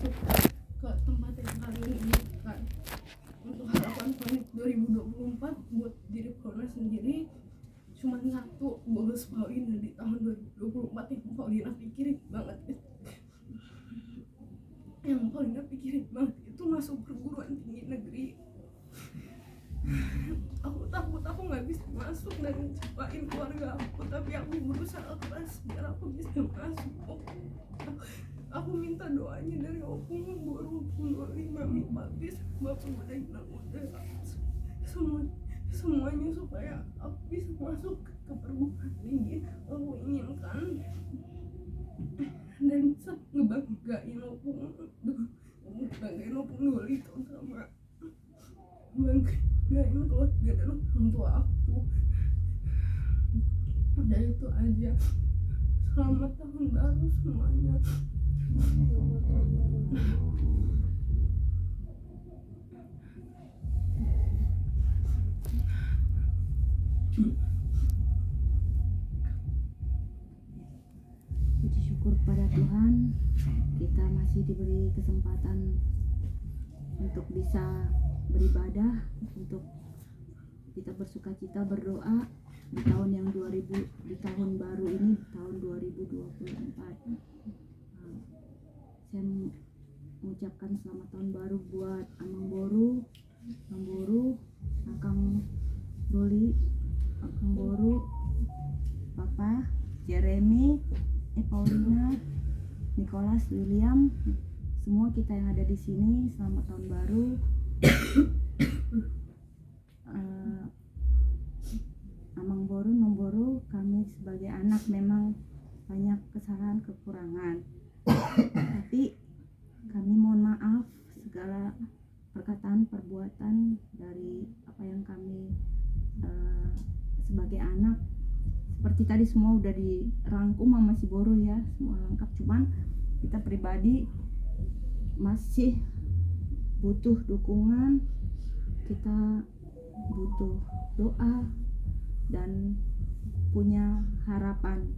masuk ke tempat yang kali ini kan. Untuk harapan Paulina 2024 buat diri Paulina sendiri cuma satu, goals Paulina di tahun 2024 yang Paulina pikirin banget itu masuk perguruan tinggi negeri. Aku takut aku nggak bisa masuk dan ngecewain keluarga aku, tapi aku berusaha keras biar aku bisa masuk. Aku minta doanya dari opung, Boru, Pundoli, Mami, Papi, Bapak udah semuanya supaya aku bisa masuk ke perguruan tinggi aku inginkan dan bisa ngebanggain opung Doli, terutama banggain keluarga dan orang tua aku. Udah itu aja. Selamat tahun baru semuanya. Puji syukur pada Tuhan, kita masih diberi kesempatan untuk bisa beribadah, untuk kita bersukacita berdoa di tahun yang di tahun baru ini, tahun 2024. Saya mengucapkan selamat tahun baru buat Amang Boru, Akang Doli, Akang Boru, Papa, Jeremy, Paulina, Nicholas, William, semua kita yang ada di sini, selamat tahun baru. Amang Boru, Nom Boru, kami sebagai anak memang banyak kesalahan, kekurangan, tapi kami mohon maaf segala perkataan, perbuatan dari apa yang kami sebagai anak. Seperti tadi semua udah dirangkum sama si Boru ya, semua lengkap, cuman kita pribadi masih butuh dukungan, kita butuh doa dan punya harapan.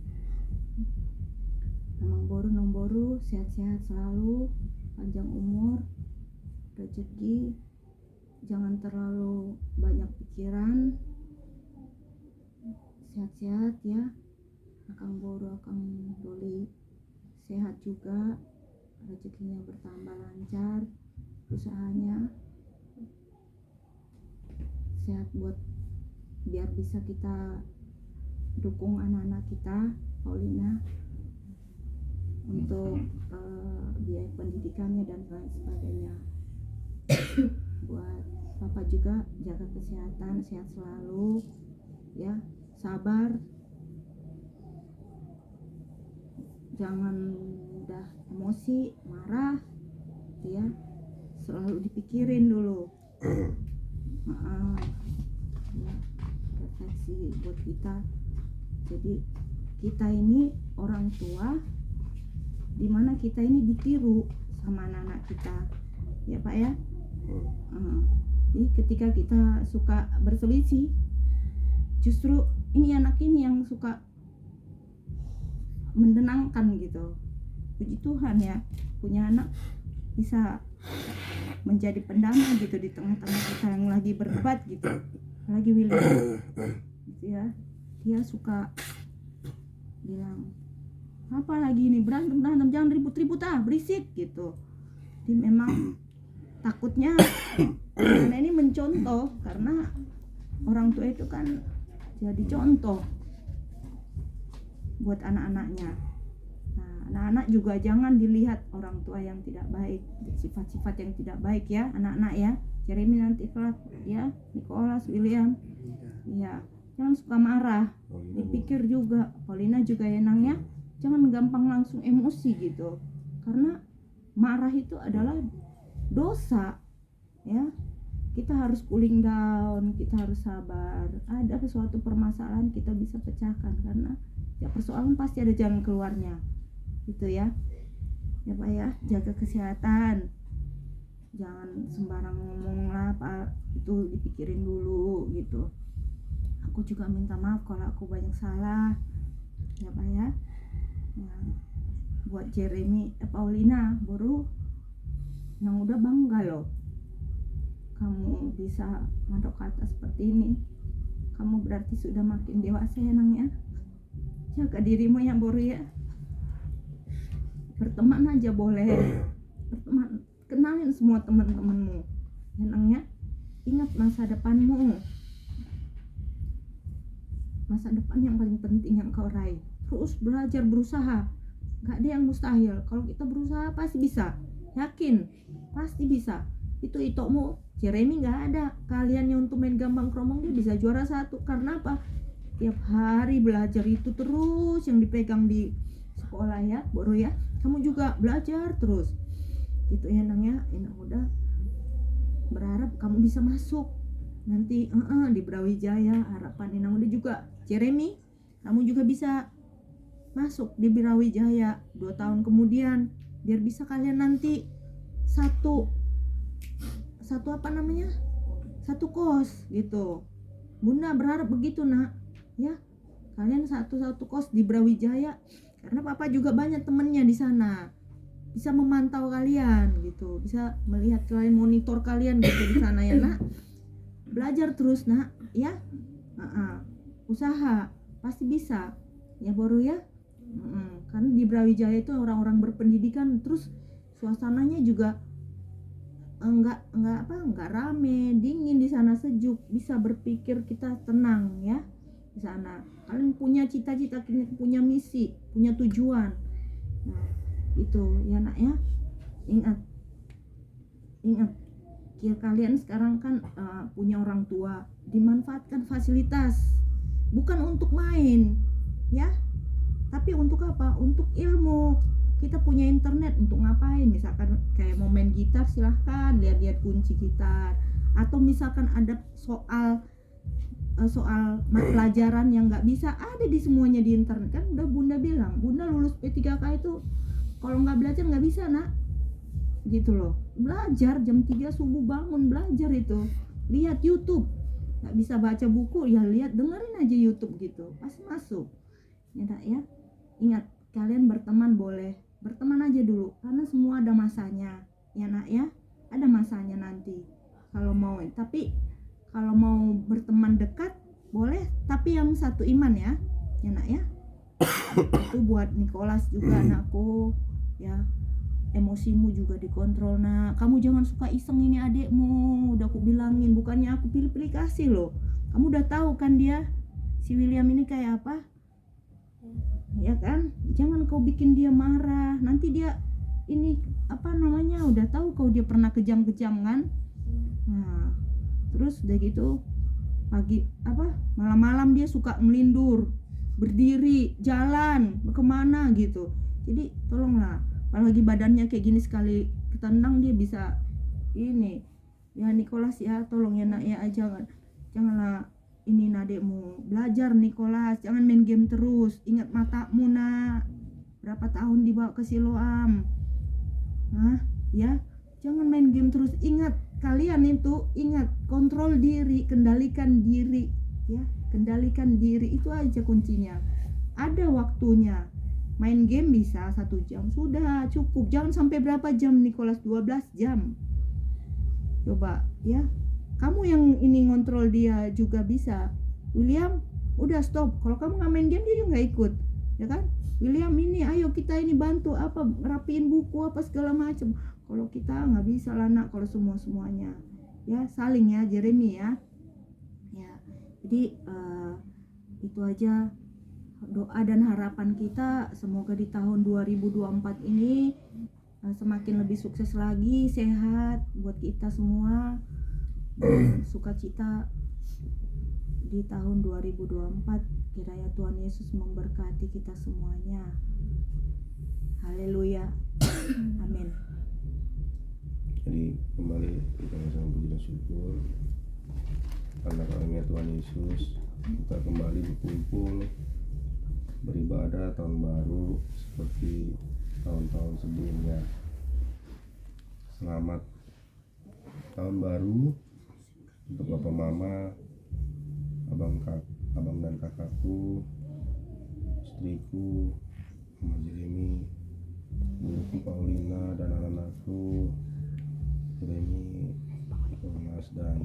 Amang Boru, Nom Boru, sehat-sehat selalu, panjang umur, rezeki, jangan terlalu banyak pikiran, sehat-sehat ya. Akang Boru, Akang Doli sehat juga, rezekinya bertambah lancar, usahanya sehat buat biar bisa kita dukung anak-anak kita, Paulina, untuk biaya pendidikannya dan lain sebagainya. Buat Papa juga jaga kesehatan, sehat selalu ya, sabar, jangan mudah emosi, marah ya, selalu dipikirin dulu. Ya, refleksi buat kita. Jadi kita ini orang tua, dimana kita ini ditiru sama anak-anak kita ya Pak ya. Jadi ketika kita suka berselisih, justru ini anak ini yang suka menenangkan gitu. Puji Tuhan ya, punya anak bisa menjadi pendamai gitu di tengah-tengah kita yang lagi berdebat gitu. Lagi William gitu ya, dia suka bilang, apa lagi ini, berantem, jangan ribut-ribut berisik gitu. Jadi memang takutnya karena ini mencontoh, karena orang tua itu kan jadi contoh buat anak-anaknya. Nah, anak-anak juga jangan dilihat orang tua yang tidak baik, sifat-sifat yang tidak baik ya anak-anak ya. Jeremy nanti kelak ya, Nicholas, William ya, jangan suka marah, dipikir juga. Paulina juga ya Nang ya, jangan gampang langsung emosi gitu, karena marah itu adalah dosa ya. Kita harus cooling down, kita harus sabar. Ada sesuatu permasalahan kita bisa pecahkan, karena ya persoalan pasti ada jalan keluarnya gitu ya. Ya Pak ya, jaga kesehatan, jangan sembarang ngomong lah Pak, itu dipikirin dulu gitu. Aku juga minta maaf kalau aku banyak salah ya Pak ya. Buat Jeremy, Paulina, Boru, bisa ngadok kata seperti ini, kamu berarti sudah makin dewasa ya Nang ya. Jaga dirimu ya Boru ya. Berteman aja boleh, berteman, kenalin semua teman-temanmu ya Nang ya. Ingat masa depanmu, masa depan yang paling penting yang kau raih. Terus belajar, berusaha, gak ada yang mustahil. Kalau kita berusaha pasti bisa, yakin pasti bisa. Itu Itokmu Jeremy gak ada kaliannya untuk main gambang kromong, dia bisa juara 1. Karena apa? Tiap hari belajar itu terus yang dipegang di sekolah ya Boru ya. Kamu juga belajar terus gitu ya Nang ya. Inang udah berharap kamu bisa masuk nanti di Brawijaya. Harapan Inang udah juga Jeremy, kamu juga bisa masuk di Brawijaya 2 tahun kemudian, biar bisa kalian nanti satu apa namanya, satu kos gitu. Bunda berharap begitu Nak ya, kalian satu kos di Brawijaya, karena papa juga banyak temennya di sana, bisa memantau kalian gitu, bisa melihat kalian, monitor kalian gitu di sana ya Nak. Belajar terus Nak ya, usaha pasti bisa ya Boru ya. Karena di Brawijaya itu orang-orang berpendidikan, terus suasananya juga enggak rame, dingin di sana, sejuk, bisa berpikir kita tenang ya di sana. Kalian punya cita-cita, punya misi, punya tujuan. Nah, itu ya Nak ya. Ingat kalian sekarang kan punya orang tua, dimanfaatkan fasilitas, bukan untuk main ya, tapi untuk apa? Untuk ilmu. Kita punya internet untuk ngapain? Misalkan kayak mau main gitar, silahkan lihat kunci gitar. Atau misalkan ada soal pelajaran yang nggak bisa, ada di semuanya di internet kan. Udah Bunda bilang, Bunda lulus P3K itu kalau nggak belajar nggak bisa Nak gitu loh. Belajar jam 3 subuh bangun belajar itu, lihat YouTube. Nggak bisa baca buku ya lihat, dengerin aja YouTube gitu, pasti masuk ya Nak ya. Ingat, kalian berteman boleh, berteman aja dulu, karena semua ada masanya ya Nak ya. Ada masanya nanti kalau mau. Tapi kalau mau berteman dekat boleh, tapi yang satu iman ya Nak ya. Itu buat Nicholas juga anakku ya. Emosimu juga dikontrol Nak. Kamu jangan suka iseng, ini adekmu, udah aku bilangin, bukannya aku pilih-pilih kasih loh. Kamu udah tahu kan dia, si William ini kayak apa ya kan. Jangan kau bikin dia marah, nanti dia ini apa namanya, udah tahu kau dia pernah kejam-kejam kan. Nah terus udah gitu pagi malam-malam dia suka melindur, berdiri, jalan kemana gitu. Jadi tolonglah, apalagi badannya kayak gini, sekali ketendang dia bisa ini ya. Nicholas ya, tolong ya Nak ya, janganlah ini adekmu. Belajar Nicholas, jangan main game terus. Ingat matamu Nak, berapa tahun dibawa ke Siloam ya. Jangan main game terus. Ingat kalian itu, ingat kontrol diri, kendalikan diri ya, kendalikan diri, itu aja kuncinya. Ada waktunya. Main game bisa 1 jam sudah cukup, jangan sampai berapa jam Nicholas, 12 jam coba ya. Kamu yang ini ngontrol dia juga bisa. William udah stop, kalau kamu nggak main game dia juga nggak ikut ya kan. William ini ayo kita ini bantu apa, rapiin buku apa segala macam. Kalau kita nggak bisa lah Nak, kalau semuanya ya, saling ya Jeremy ya. Jadi itu aja doa dan harapan kita, semoga di tahun 2024 ini semakin lebih sukses lagi, sehat buat kita semua, sukacita di tahun 2024. Kiranya Tuhan Yesus memberkati kita semuanya. Haleluya. Amin. Jadi kembali kita sama puji dan syukur karena karunia Tuhan Yesus, kita kembali berkumpul beribadah tahun baru seperti tahun-tahun sebelumnya. Selamat tahun baru untuk Bapak Mama, abang dan kakakku, istriku, Mama Jeremy, buku Paulina dan anak-anakku, Jeremy, Thomas dan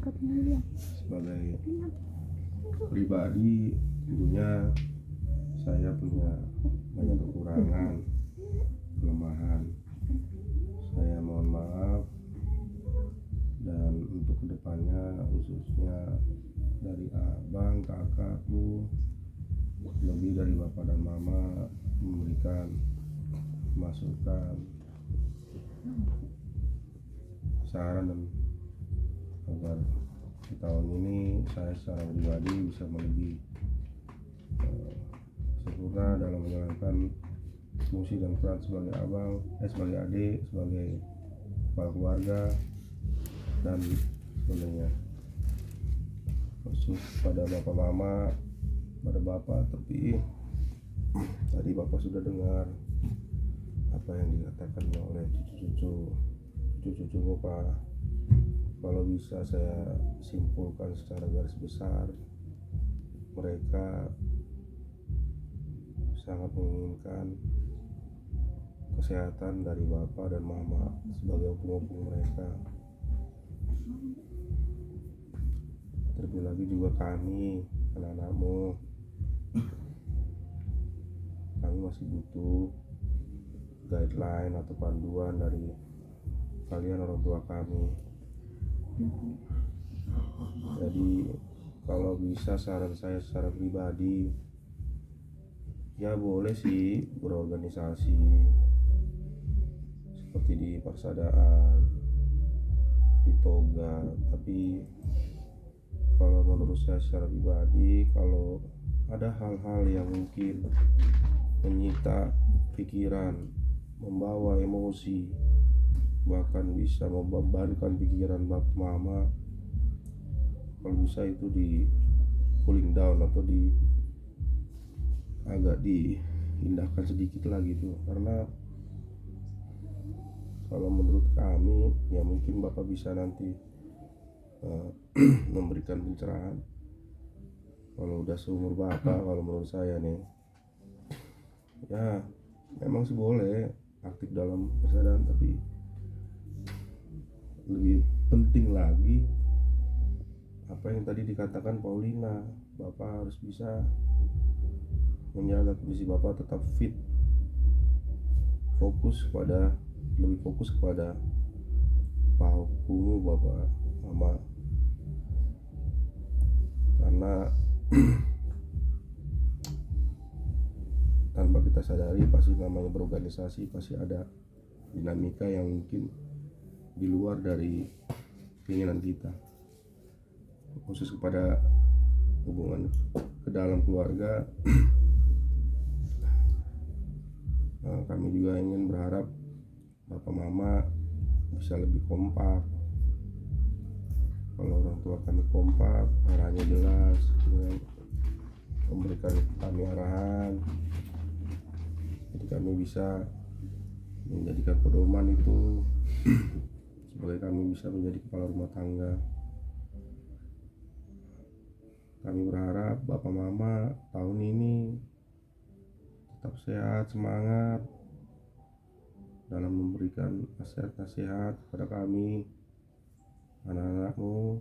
dekatnya dia. Sebagai pribadi tentunya saya punya banyak kekurangan, kelemahan. Saya mohon maaf, dan untuk kedepannya khususnya dari abang, kakakku, lebih dari bapak dan mama memberikan masukan, saran, dan agar di tahun ini saya secara pribadi bisa lebih sempurna dalam menjalankan fungsi dan peran sebagai abang, sebagai adik, sebagai kepala keluarga dan sebagainya. Khusus pada bapak mama, pada bapak, tapi tadi bapak sudah dengar apa yang dikatakan oleh cucu bapak. Kalau bisa saya simpulkan secara garis besar, mereka sangat menginginkan kesehatan dari bapak dan mama sebagai opung-opung mereka. Terlebih lagi juga kami, anak-anakmu, kami masih butuh guideline atau panduan dari kalian orang tua kami. Jadi kalau bisa saran saya secara pribadi, ya boleh sih berorganisasi seperti di Persaudaraan, di Toga, tapi kalau menurut saya secara pribadi, kalau ada hal-hal yang mungkin menyita pikiran, membawa emosi, bahkan bisa membebankan pikiran bapak mama, kalau bisa itu di cooling down atau agak diindahkan sedikit lah gitu. Karena kalau menurut kami, ya mungkin bapak bisa nanti memberikan pencerahan kalau udah seumur bapak. Kalau menurut saya nih, ya memang sih boleh aktif dalam persaudaraan, tapi lebih penting lagi apa yang tadi dikatakan Paulina, bapak harus bisa menjaga kondisi bapak tetap fit, lebih fokus kepada pahumu bapak mama. Karena tanpa kita sadari, pasti namanya berorganisasi pasti ada dinamika yang mungkin di luar dari keinginan kita, khusus kepada hubungan ke dalam keluarga. Kami juga ingin berharap bapak mama bisa lebih kompak. Kalau orang tua kami kompak, arahnya jelas, memberikan kami arahan, jadi kami bisa menjadikan pedoman itu sebagai kami bisa menjadi kepala rumah tangga. Kami berharap bapak mama tahun ini tetap sehat, semangat dalam memberikan nasihat-nasihat kepada kami, anak-anakmu,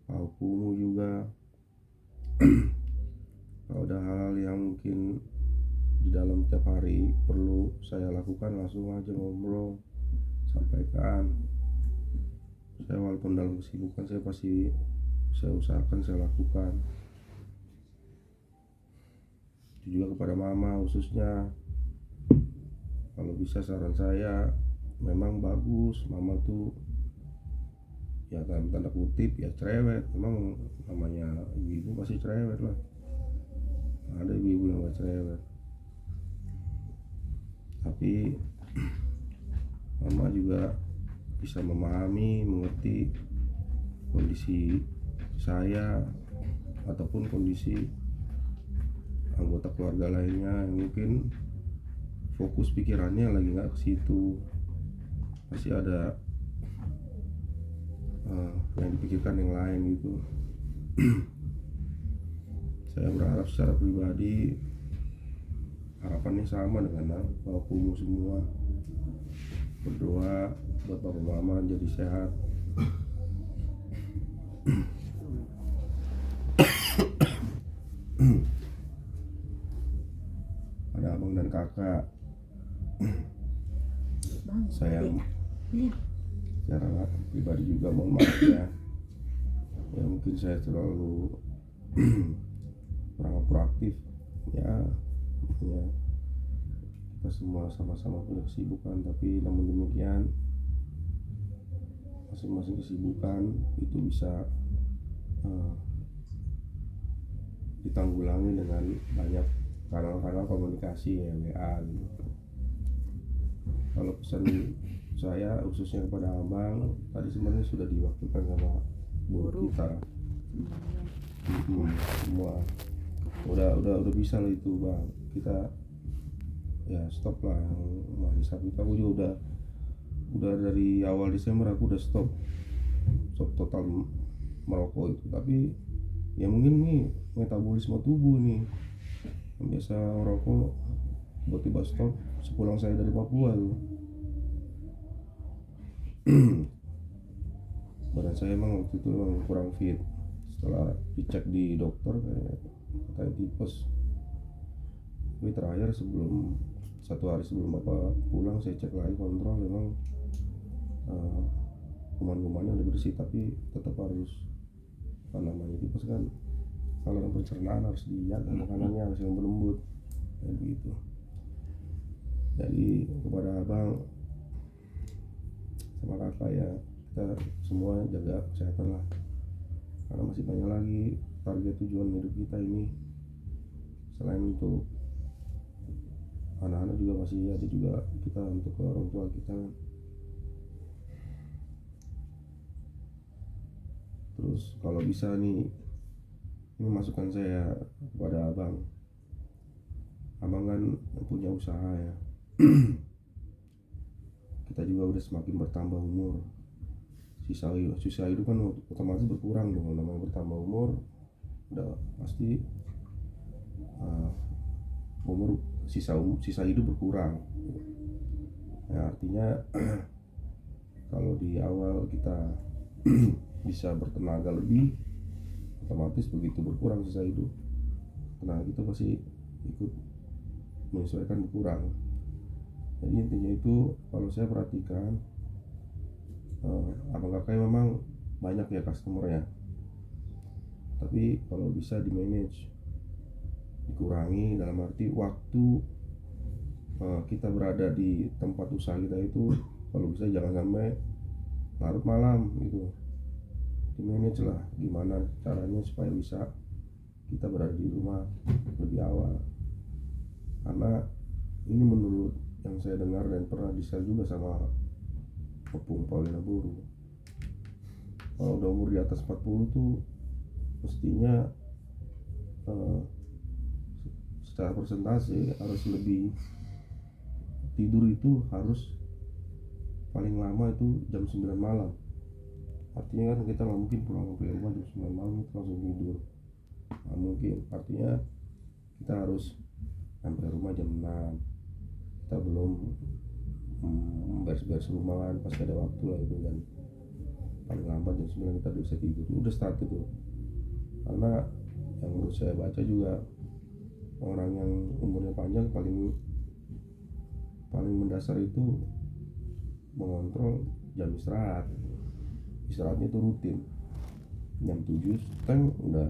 pahumu juga. Kalau ada hal yang mungkin di dalam tiap hari perlu saya lakukan, langsung aja ngobrol, sampaikan. Saya walaupun dalam kesibukan, saya usahakan saya lakukan. Itu juga kepada mama khususnya, kalau bisa saran saya, memang bagus mama tuh ya dalam tanda kutip ya cerewet. Memang namanya ibu pasti cerewet lah, ada ibu yang gak cerewet, tapi mama juga bisa memahami, mengerti kondisi saya ataupun kondisi anggota keluarga lainnya yang mungkin fokus pikirannya lagi nggak ke situ. Pasti ada yang dipikirkan yang lain gitu. Saya berharap secara pribadi, harapannya sama dengan bapakmu semua. Berdoa buat bapak mama jadi sehat, ada abang dan kakak. Saya secara pribadi juga mohon maaf ya, mungkin saya terlalu kurang proaktif ya. Kita semua sama-sama punya kesibukan, tapi namun demikian masing-masing kesibukan itu bisa ditanggulangi dengan banyak kanal-kanal komunikasi ya, WA gitu. Kalau pesan saya khususnya kepada abang tadi sebenarnya sudah diwakilkan sama guru kita. Semua udah bisa lah itu bang, kita ya stop lah yang hari Sabtu. Aku juga udah dari awal Desember aku udah stop total merokok itu. Tapi ya mungkin nih metabolisme tubuh nih yang biasa merokok tiba-tiba stop sepulang saya dari Papua tuh. Badan saya emang waktu itu emang kurang fit. Setelah dicek di dokter katanya tipes. Tapi terakhir satu hari sebelum bapak pulang saya cek lagi kontrol, memang kuman-kumannya udah bersih, tapi tetap harus namanya tipes kan saluran pencernaan harus dijaga, makanannya harus yang berlembut kayak begitu. Jadi kepada abang sama kakak ya, kita semua jaga kesehatan lah, karena masih banyak lagi target tujuan hidup kita ini. Selain untuk anak-anak juga masih ada juga kita untuk orang tua kita. Terus kalau bisa nih, ini masukan saya kepada abang kan punya usaha ya. Kita juga udah semakin bertambah umur, sisa hidup kan otomatis berkurang dong. Namanya bertambah umur udah pasti umur sisa hidup berkurang ya. Artinya kalau di awal kita bisa bertenaga lebih, otomatis begitu berkurang sisa hidup, tenaga kita pasti ikut menyesuaikan berkurang. Jadi intinya itu kalau saya perhatikan abang kakak memang banyak ya customer-nya, tapi kalau bisa di manage, dikurangi dalam arti waktu kita berada di tempat usaha kita itu kalau bisa jangan sampai larut malam gitu. Di manage lah gimana caranya supaya bisa kita berada di rumah lebih awal, karena ini menurut yang saya dengar dan pernah di-share juga sama Opung Paulina Buru, kalau udah umur di atas 40 tuh mestinya secara persentase harus lebih tidur itu harus paling lama itu jam 9 malam. Artinya kan kita nggak mungkin pulang ke rumah jam 9 malam itu langsung tidur, nggak mungkin. Artinya kita harus sampai rumah jam 6, kita belum beres-beres rumah kan, pasti ada waktu lah itu, dan paling lambat jam 9 kita bisa tidur. Udah start itu, karena yang menurut saya baca juga orang yang umurnya panjang paling mendasar itu mengontrol jam istirahatnya itu rutin. Jam 7 kan udah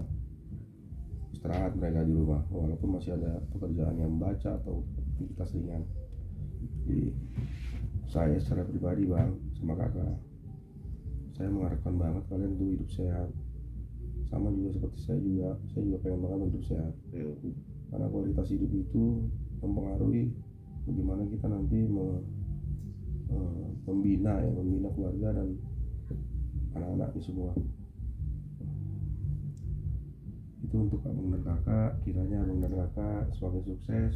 istirahat mereka di rumah, walaupun masih ada pekerjaan yang membaca atau aktivitas ringan. Jadi saya secara pribadi bang sama kakak, saya mengharapkan banget kalian tuh hidup sehat, sama juga seperti saya juga pengen banget hidup sehat. Karena kualitas hidup itu mempengaruhi bagaimana kita nanti membina keluarga dan anak-anaknya semua. Itu untuk abang dan kakak, kiranya abang dan kakak semakin sukses,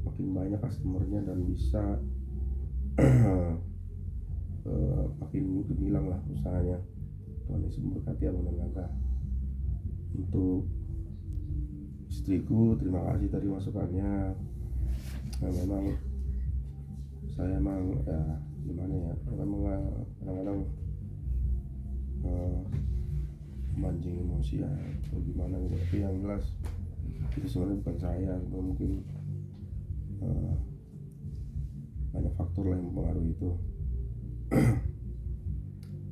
makin banyak customernya, dan bisa makin gemilang lah usahanya. Tuhan Yesus memberkati abang dan kakak. Untuk istriku, terima kasih tadi masukannya. Nah, memang saya emang ya gimana ya, memang kadang-kadang mancing emosi atau gimana gitu. Tapi yang jelas itu sebenarnya bukan saya, mungkin banyak faktor lah yang mempengaruhi itu.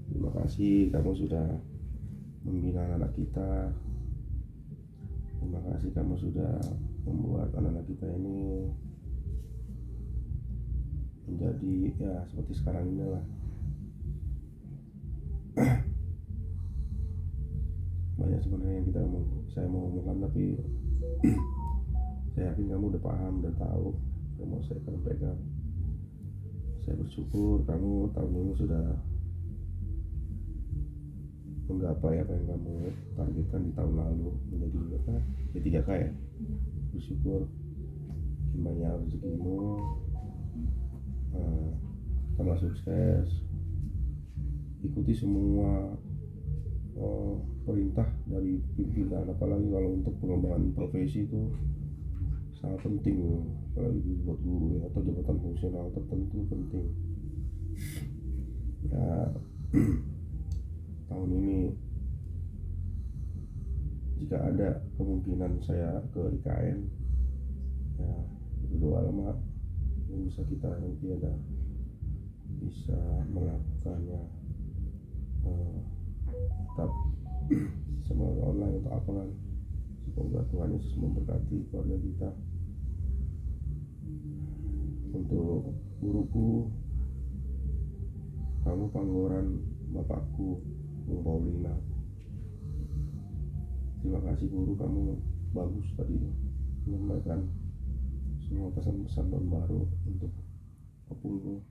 Terima kasih kamu sudah membina anak kita. Terima kasih kamu sudah membuat anak-anak kita ini menjadi ya seperti sekarang ini lah. Banyak sebenarnya yang saya mau ngomongkan, tapi saya yakin kamu udah paham, udah tahu yang mau saya sampaikan. Saya bersyukur kamu tahun ini sudah menggapai apa yang kamu targetkan di tahun lalu, menjadi apa? P3K ya. Bersyukur banyak rezekimu, tambah sukses, ikuti semua perintah dari pimpinan, apalagi kalau untuk pengembangan profesi itu sangat penting, apalagi buat guru ya, atau jabatan fungsional tertentu penting ya. Tahun ini jika ada kemungkinan saya ke IKN ya, berdoa lama yang bisa kita nanti ada bisa melakukannya tetap semoga online atau apalah. Semoga Tuhan Yesus memberkati keluarga kita. Untuk guruku, kamu panggoran bapakku, Bung Paulina. Terima kasih guru, kamu bagus tadi menyampaikan semua pesan-pesan tahun baru untuk opungku.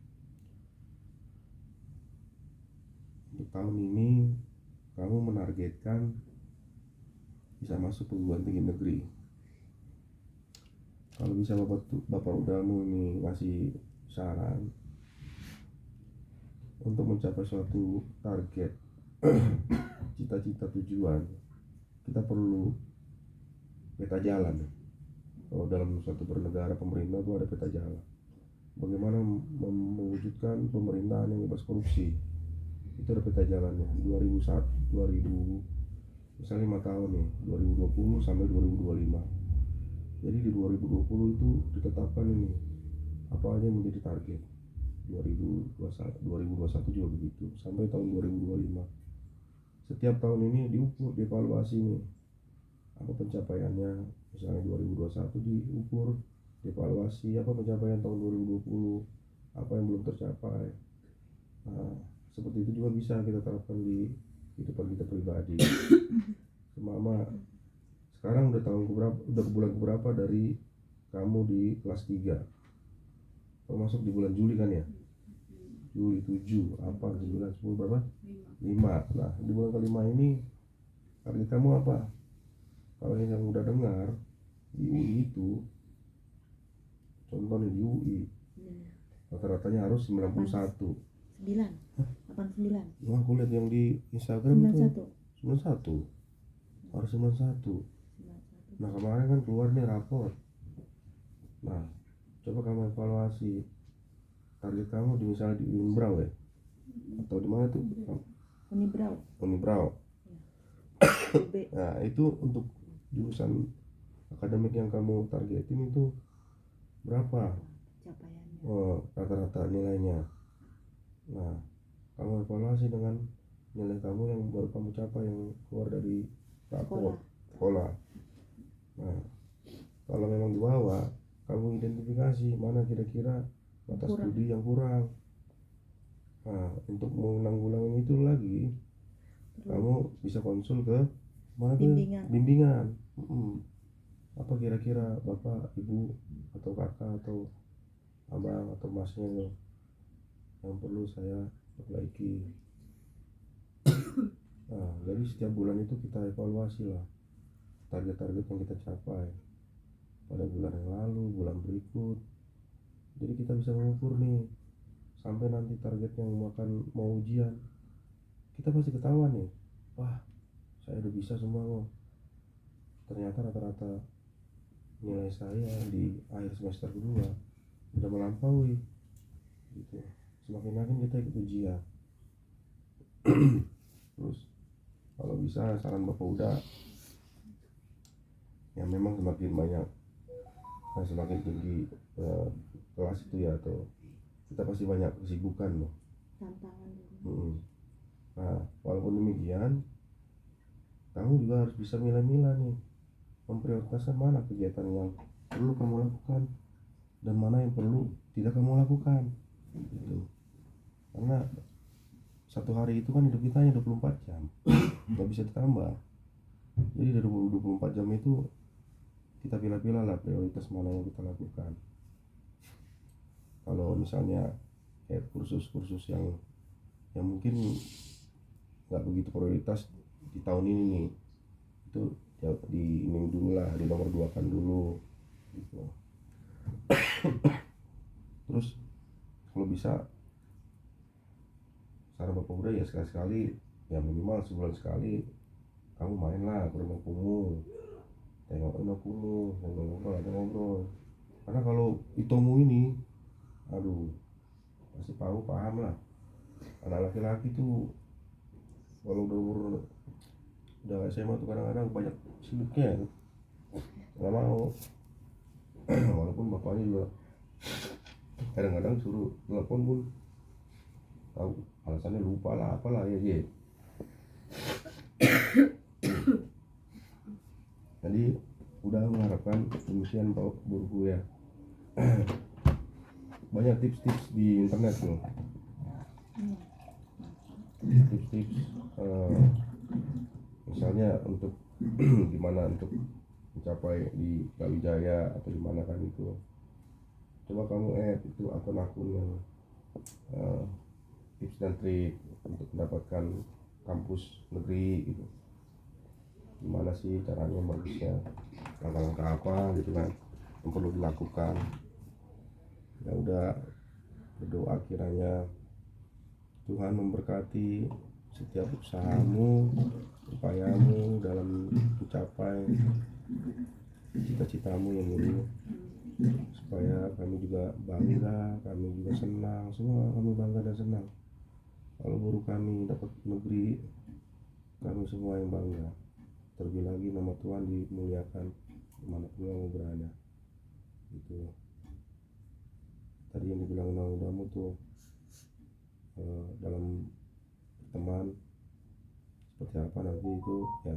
Untuk tahun ini kamu menargetkan bisa masuk perguruan tinggi negeri. Kalau bisa bapak udamu ini ngasih saran untuk mencapai suatu target cita-cita tujuan, kita perlu peta jalan. Kalau dalam suatu bernegara pemerintah itu ada peta jalan. Bagaimana mewujudkan pemerintahan yang bebas korupsi, itu ada peta jalannya. 2000 misalnya 5 tahun nih, 2020 sampai 2025. Jadi di 2020 itu ditetapkan ini apa aja yang menjadi target. 2021 juga begitu, sampai tahun 2025. Setiap tahun ini diukur, dievaluasi nih apa pencapaiannya. Misalnya 2021 diukur, dievaluasi apa pencapaian tahun 2020, apa yang belum tercapai. Nah, seperti itu juga bisa kita terapkan di kehidupan kita pribadi. Mama, sekarang udah bulan keberapa dari kamu di kelas 3? Kamu masuk di bulan Juli kan ya? Juli 7, apa 9, 10 berapa? 5. Nah, di bulan kelima ini target kamu apa? Kalau yang udah dengar di UI itu, contohnya di UI rata-ratanya harus 91. 89. Wah, aku lihat yang di Instagram 91. tuh 91. Harus 91. Nah, kemarin kan keluar nih rapor. Nah, coba kamu evaluasi target kamu di misalnya di Unbrau ya, atau di mana tuh? Unibrau. Nah, itu untuk jurusan akademik yang kamu targetin itu berapa? Capaiannya. Rata-rata nilainya. Nah, kamu evaluasi dengan nilai kamu yang baru kamu capai yang keluar dari rapor sekolah. Nah, kalau memang di bawah, kamu identifikasi mana kira-kira batas studi yang kurang. Nah, untuk menanggulangi itu lagi, kamu bisa konsul ke mana tuh? Bimbingan. Apa kira-kira bapak, ibu, atau kakak, atau abang, atau masnya yang perlu saya perbaiki. Nah, jadi setiap bulan itu kita evaluasi lah target-target yang kita capai pada bulan yang lalu, bulan berikut. Jadi kita bisa mengukur nih sampai nanti target yang mau ujian, kita pasti ketahuan nih, wah saya udah bisa semua loh. Ternyata rata-rata nilai saya di akhir semester kedua udah melampaui gitu. Semakin yakin kita ikut ujian. Terus kalau bisa saran Bapak udah ya, memang semakin banyak semakin tinggi kelas itu ya, atau kita pasti banyak kesibukan loh. Tantangan. Nah, walaupun demikian kamu juga harus bisa milah-milah nih, memprioritaskan mana kegiatan yang perlu kamu lakukan dan mana yang perlu tidak kamu lakukan gitu. Karena satu hari itu kan hidup kita hanya 24 jam, nggak bisa ditambah. Jadi dari 24 jam itu kita pilih-pilih lah prioritas mana yang kita lakukan. Kalau misalnya kayak kursus-kursus yang mungkin nggak begitu prioritas di tahun ini nih, itu ya di ini dulu lah, di nomor 2 kan dulu gitu. Terus kalau bisa saran Bapak udah ya, sekali-sekali ya minimal sebulan sekali kamu main lah ke rumah kumuh, tengokin akumu, ngobrol. Karena kalau itomu ini, aduh, pasti paham lah. Anak laki-laki tuh kalau udah SMA tuh kadang-kadang banyak sibuknya, nggak mau. Walaupun bapaknya juga kadang-kadang suruh telepon pun tahu alasannya lupa lah, apalah ya dia. Jadi udah mengharapkan demikian Pak Burku ya. Banyak tips-tips di internet loh, tips-tips misalnya untuk gimana untuk mencapai di Brawijaya atau gimana kan itu. Coba kamu itu akun-akun yang tips dan trik untuk mendapatkan kampus negeri gitu. Gimana sih caranya bagusnya, langkah-langkah apa gitu kan yang perlu dilakukan. Ya udah, berdoa kiranya Tuhan memberkati setiap usahamu, upayamu dalam mencapai cita-citamu yang ini, supaya kami juga bangga, kami juga senang, semua kami bangga dan senang kalau guru kami dapat negeri, kami semua yang bangga. Terlebih lagi nama Tuhan dimuliakan dimanapun kamu berada gitu. Tadi yang dibilang undang-undangmu tuh dalam teman seperti apa nanti itu ya,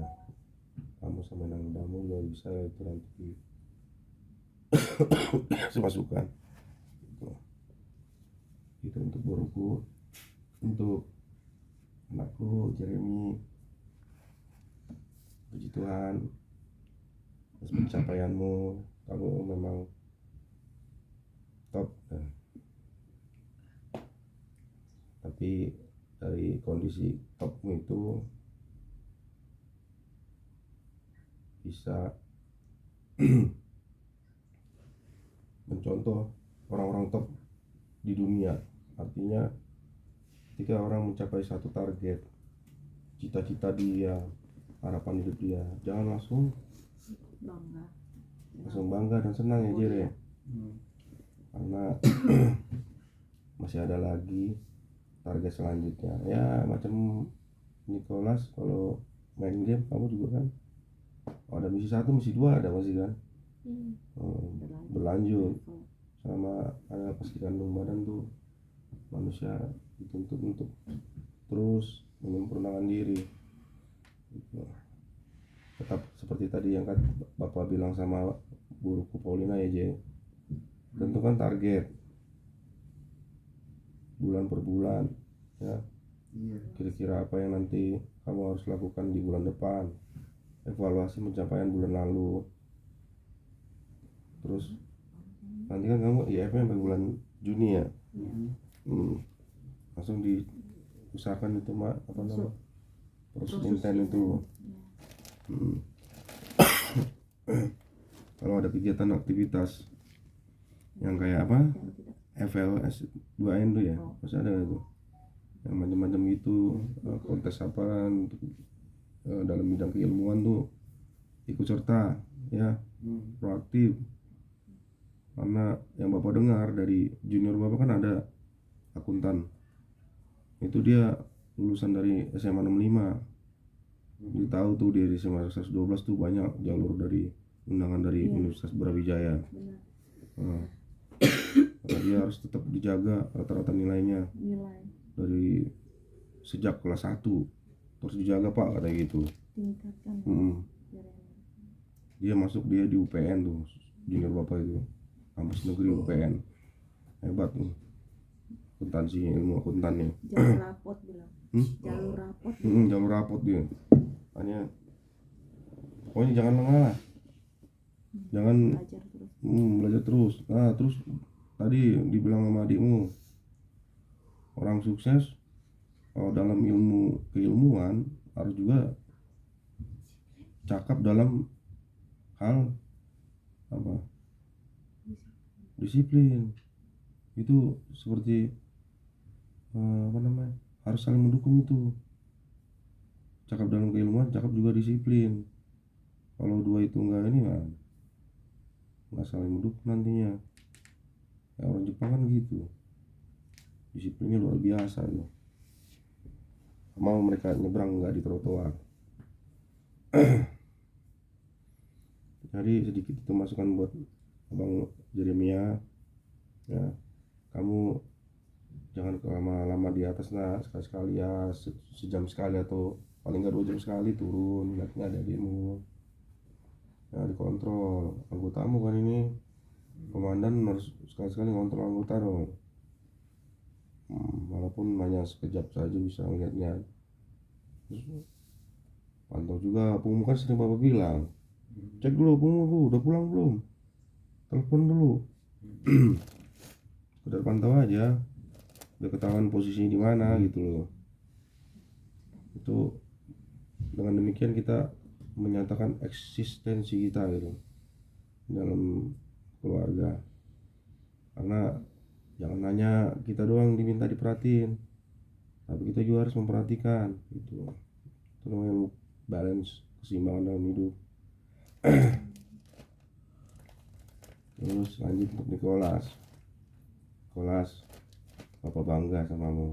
kamu sama undang-undangmu juga bisa itu nanti semasukan gitu. Itu untuk guruku, untuk anakku Jeremy. Puji Tuhan atas pencapaianmu, kamu memang top ya. Tapi dari kondisi topmu itu bisa mencontoh orang-orang top di dunia. Artinya ketika orang mencapai satu target, cita-cita dia, harapan hidup dia, jangan langsung bangga dan senang ya Jer ya. Karena masih ada lagi target selanjutnya ya, macam Nicholas kalau main game kamu juga kan, ada misi 1, misi 2 ada masih kan. Berlanjut sama ada pas dikandung badan tuh manusia dituntut untuk terus menyempurnakan diri gitu. Tetap seperti tadi yang kan Bapak bilang sama guruku Paulina ya Jay, tentukan target bulan per bulan ya. Kira-kira apa yang nanti kamu harus lakukan di bulan depan, evaluasi pencapaian bulan lalu. Terus nanti kan kamu IF-nya sampai bulan Juni ya. Langsung diusahakan itu apa nama proses intent itu. Kalau ada kegiatan aktivitas yang kayak apa FLS 2N tuh ya, pasti ada itu yang macam-macam gitu, kontes apa untuk dalam bidang keilmuan tuh ikut serta ya, proaktif. Karena yang Bapak dengar dari junior Bapak kan ada akuntan, itu dia lulusan dari SMA 65 Dia tahu tuh dia di semester 12 tuh banyak jalur dari undangan dari Iya. Universitas Brawijaya. Benar. Nah, karena dia harus tetap dijaga rata-rata nilainya Nilai dari sejak kelas 1 terus dijaga Pak, katanya gitu. tingkatkan Jeremy. Dia masuk dia di UPN tuh, junior bapak itu, kampus negeri UPN, hebat tuh akuntansinya, ilmu akuntannya. Jalur rapot bilang. Jalur rapot. Jalur rapot dia. Hanya pokoknya jangan lengah lah, jangan Belajar terus. belajar terus. Nah terus tadi dibilang sama adikmu, orang sukses kalau dalam ilmu keilmuan harus juga cakap dalam hal apa, disiplin. Itu seperti apa namanya, harus saling mendukung itu. Cakap dalam keilmuan, cakap juga disiplin. Kalau dua itu enggak ini kan nggak saling mendukung nantinya. Ya, orang Jepang kan gitu, disiplinnya luar biasa loh. Mau mereka nyebrang nggak di trotoar. Jadi sedikit itu masukan buat Abang Jeremia ya, kamu jangan lama-lama di atas, nah sekali-sekali ya sejam sekali atau paling nggak 2 jam sekali turun, lihatnya ada demo ya, dikontrol anggotamu kan. Ini komandan harus sekali-sekali ngontrol anggota dong. Walaupun hanya sekejap saja bisa ngeliatnya. Terus pantau juga pungmu, kan sering bapak bilang cek dulu pungmu udah pulang belum, telepon dulu. Udah pantau aja, udah ketahuan posisinya di mana gitu loh. Itu dengan demikian kita menyatakan eksistensi kita gitu dalam keluarga. Karena jangan hanya kita doang diminta diperhatiin, tapi kita juga harus memperhatikan gitu. Itu namanya balance, keseimbangan dalam hidup. Terus lanjut untuk Nicholas, Bapak bangga sama kamu.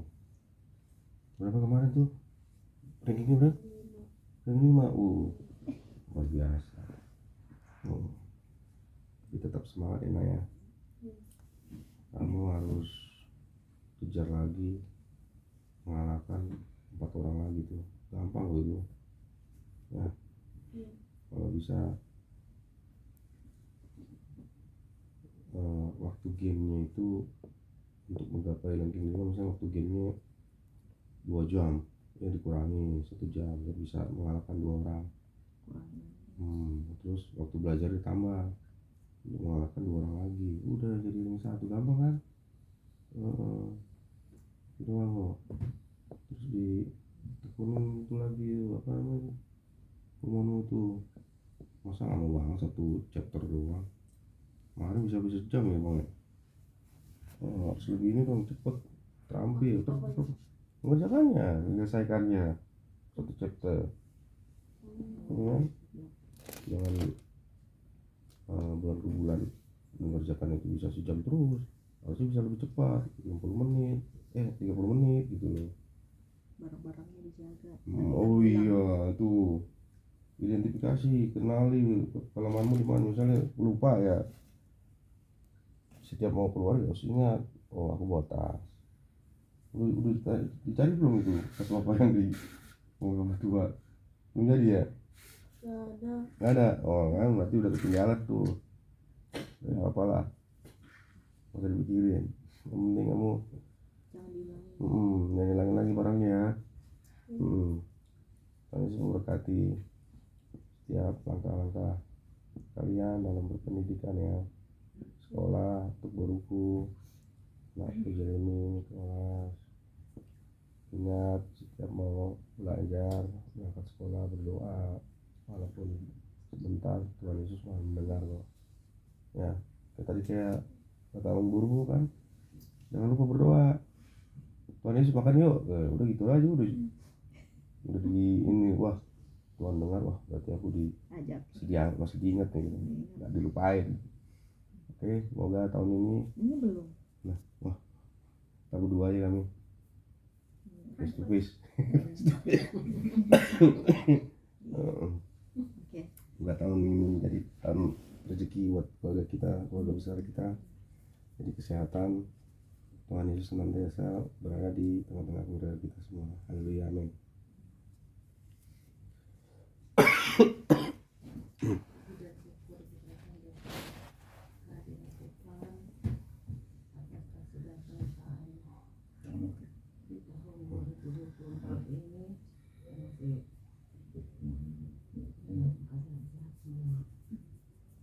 Berapa kemarin tuh rankingnya berapa? Ranking 5. Luar biasa. Tapi tetap semangat ya. Kamu harus kejar lagi, mengalahkan 4 orang lagi tuh. Gampang loh itu ya, kalau bisa. Waktu gamenya itu untuk menggapai ranking 5, misalnya waktu gamenya 2 jam ya dikurangi 1 jam biar bisa mengalahkan 2 orang. Terus waktu belajar ditambah untuk mengalahkan 2 orang lagi, udah jadi ranking 1. Gampang kan? Itu doang kok. Terus ditekunin itu lagi apa namanya, Kumono tuh, masa lama banget 1 chapter doang. Kemarin bisa sejam ya bang ya. Harus lebih ini dong, cepet terampil mengerjakannya, menyelesaikannya 1 chapter ya. Jangan bulan ke bulan mengerjakan itu bisa sejam terus, harusnya bisa lebih cepat, 60 menit 30 menit gitu loh. Barang-barangnya dijaga. Oh iya tuh, identifikasi, kenali kelemahanmu di mana. Misalnya lupa ya, setiap mau keluar ya harus ingat, oh aku bawa tas. Udah dicari belum itu tas apa yang di mobil tua? Belum jadi ya? Nggak ada. Oh kan berarti udah ketinggalan tuh. Ya apalah, nggak usah dipikirin. Yang penting kamu jangan hilangin lagi barangnya. Kami semua berkati setiap langkah-langkah kalian dalam berpendidikan ya, sekolah untuk berbuku, untuk Jeremy kelas. Ingat setiap mau belajar, berangkat sekolah berdoa, walaupun sebentar Tuhan Yesus maha mendengar kok. Ya, tadi kayak kata orang guru kan, jangan lupa berdoa. Tuhan Yesus makan yuk, udah gitu aja udah di ini, wah Tuhan dengar, wah berarti aku masih diingat nih gitu. Nggak dilupain. Oke, semoga tahun ini belum. Nah, wah, kita berdua aja kami face to face. Oke. Semoga tahun ini menjadi tahun rezeki buat keluarga kita, keluarga besar kita. Jadi kesehatan, Tuhan Yesus senantiasa berada di tengah-tengah keluarga kita semua. Haleluya, amin.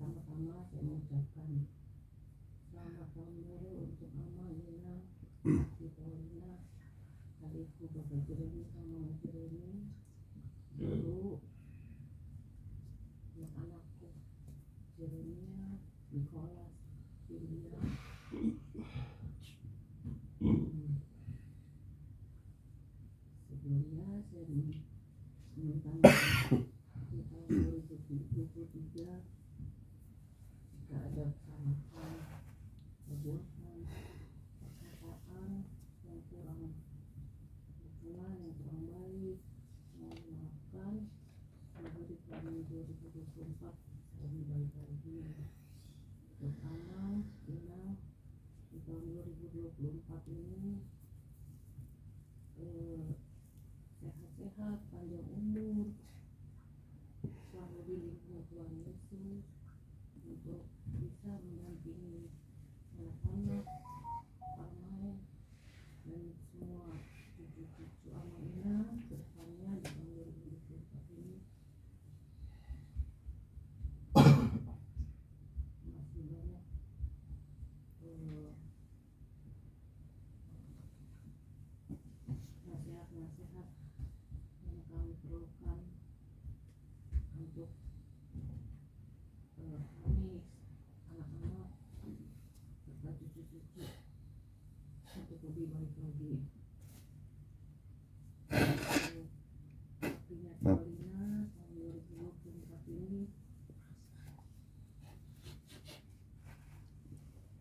Pertama saya mengucapkan selamat tahun baru untuk Mama Nina, Tita Lina, adikku Bapak Jeremy sama Mama Jeremy, lalu anak-anakku Jeremia, Nicholas, India. Sebelumnya saya meminta maaf di tahun 2023 jika ada kesalahan, perbuatan, perkataan yang kurang berkenan, yang kurang baik, mohon dimaafkan. Semoga di tahun 2024 lebih baik lagi. Untuk Amal, Ina, di tahun 2024 ini sehat-sehat, panjang umur, selalu dilindungi Tuhan Yesus untuk bisa mendampingi anak-anak, Armai, dan semua cucu-cucu Amalina ke depannya di tahun 2024 ini. Masih banyak nasihat-nasihat yang kami perlukan untuk kami, anak-anak, serta cucu-cucu untuk lebih baik lagi. Waktunya Carolina tahun 2024 ini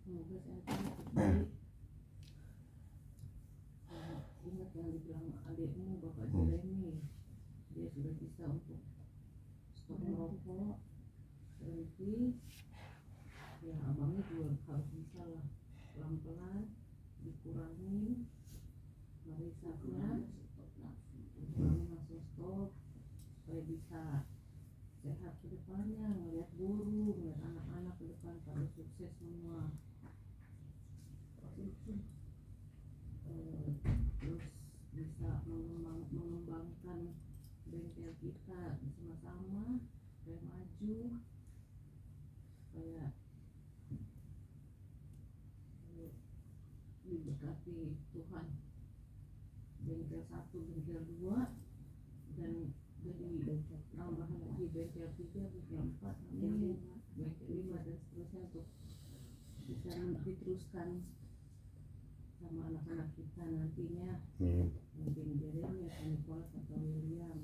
semoga sehat baik. Ingat yang dibilang adikmu Bapak Jeremy, dia sudah bisa untuk stop merokok, berhenti. Ya abangnya juga harus bisa lah, pelan-pelan dikurangi merisaknya, dikurangi langsung stop supaya bisa sehat ke depannya, ngeliat guru, ngeliat anak-anak ke depan pada sukses semua. Terus bisa mengembangkan bengkel kita bersama-sama supaya maju, supaya diberkati Tuhan. Bengkel 1, bengkel 2, dan jadi tambah lagi bengkel 3, bengkel 4, bengkel 5 dan seterusnya untuk bisa diteruskan sama anak-anak kita nantinya. Mungkin Jeremy atau Nicholas atau William.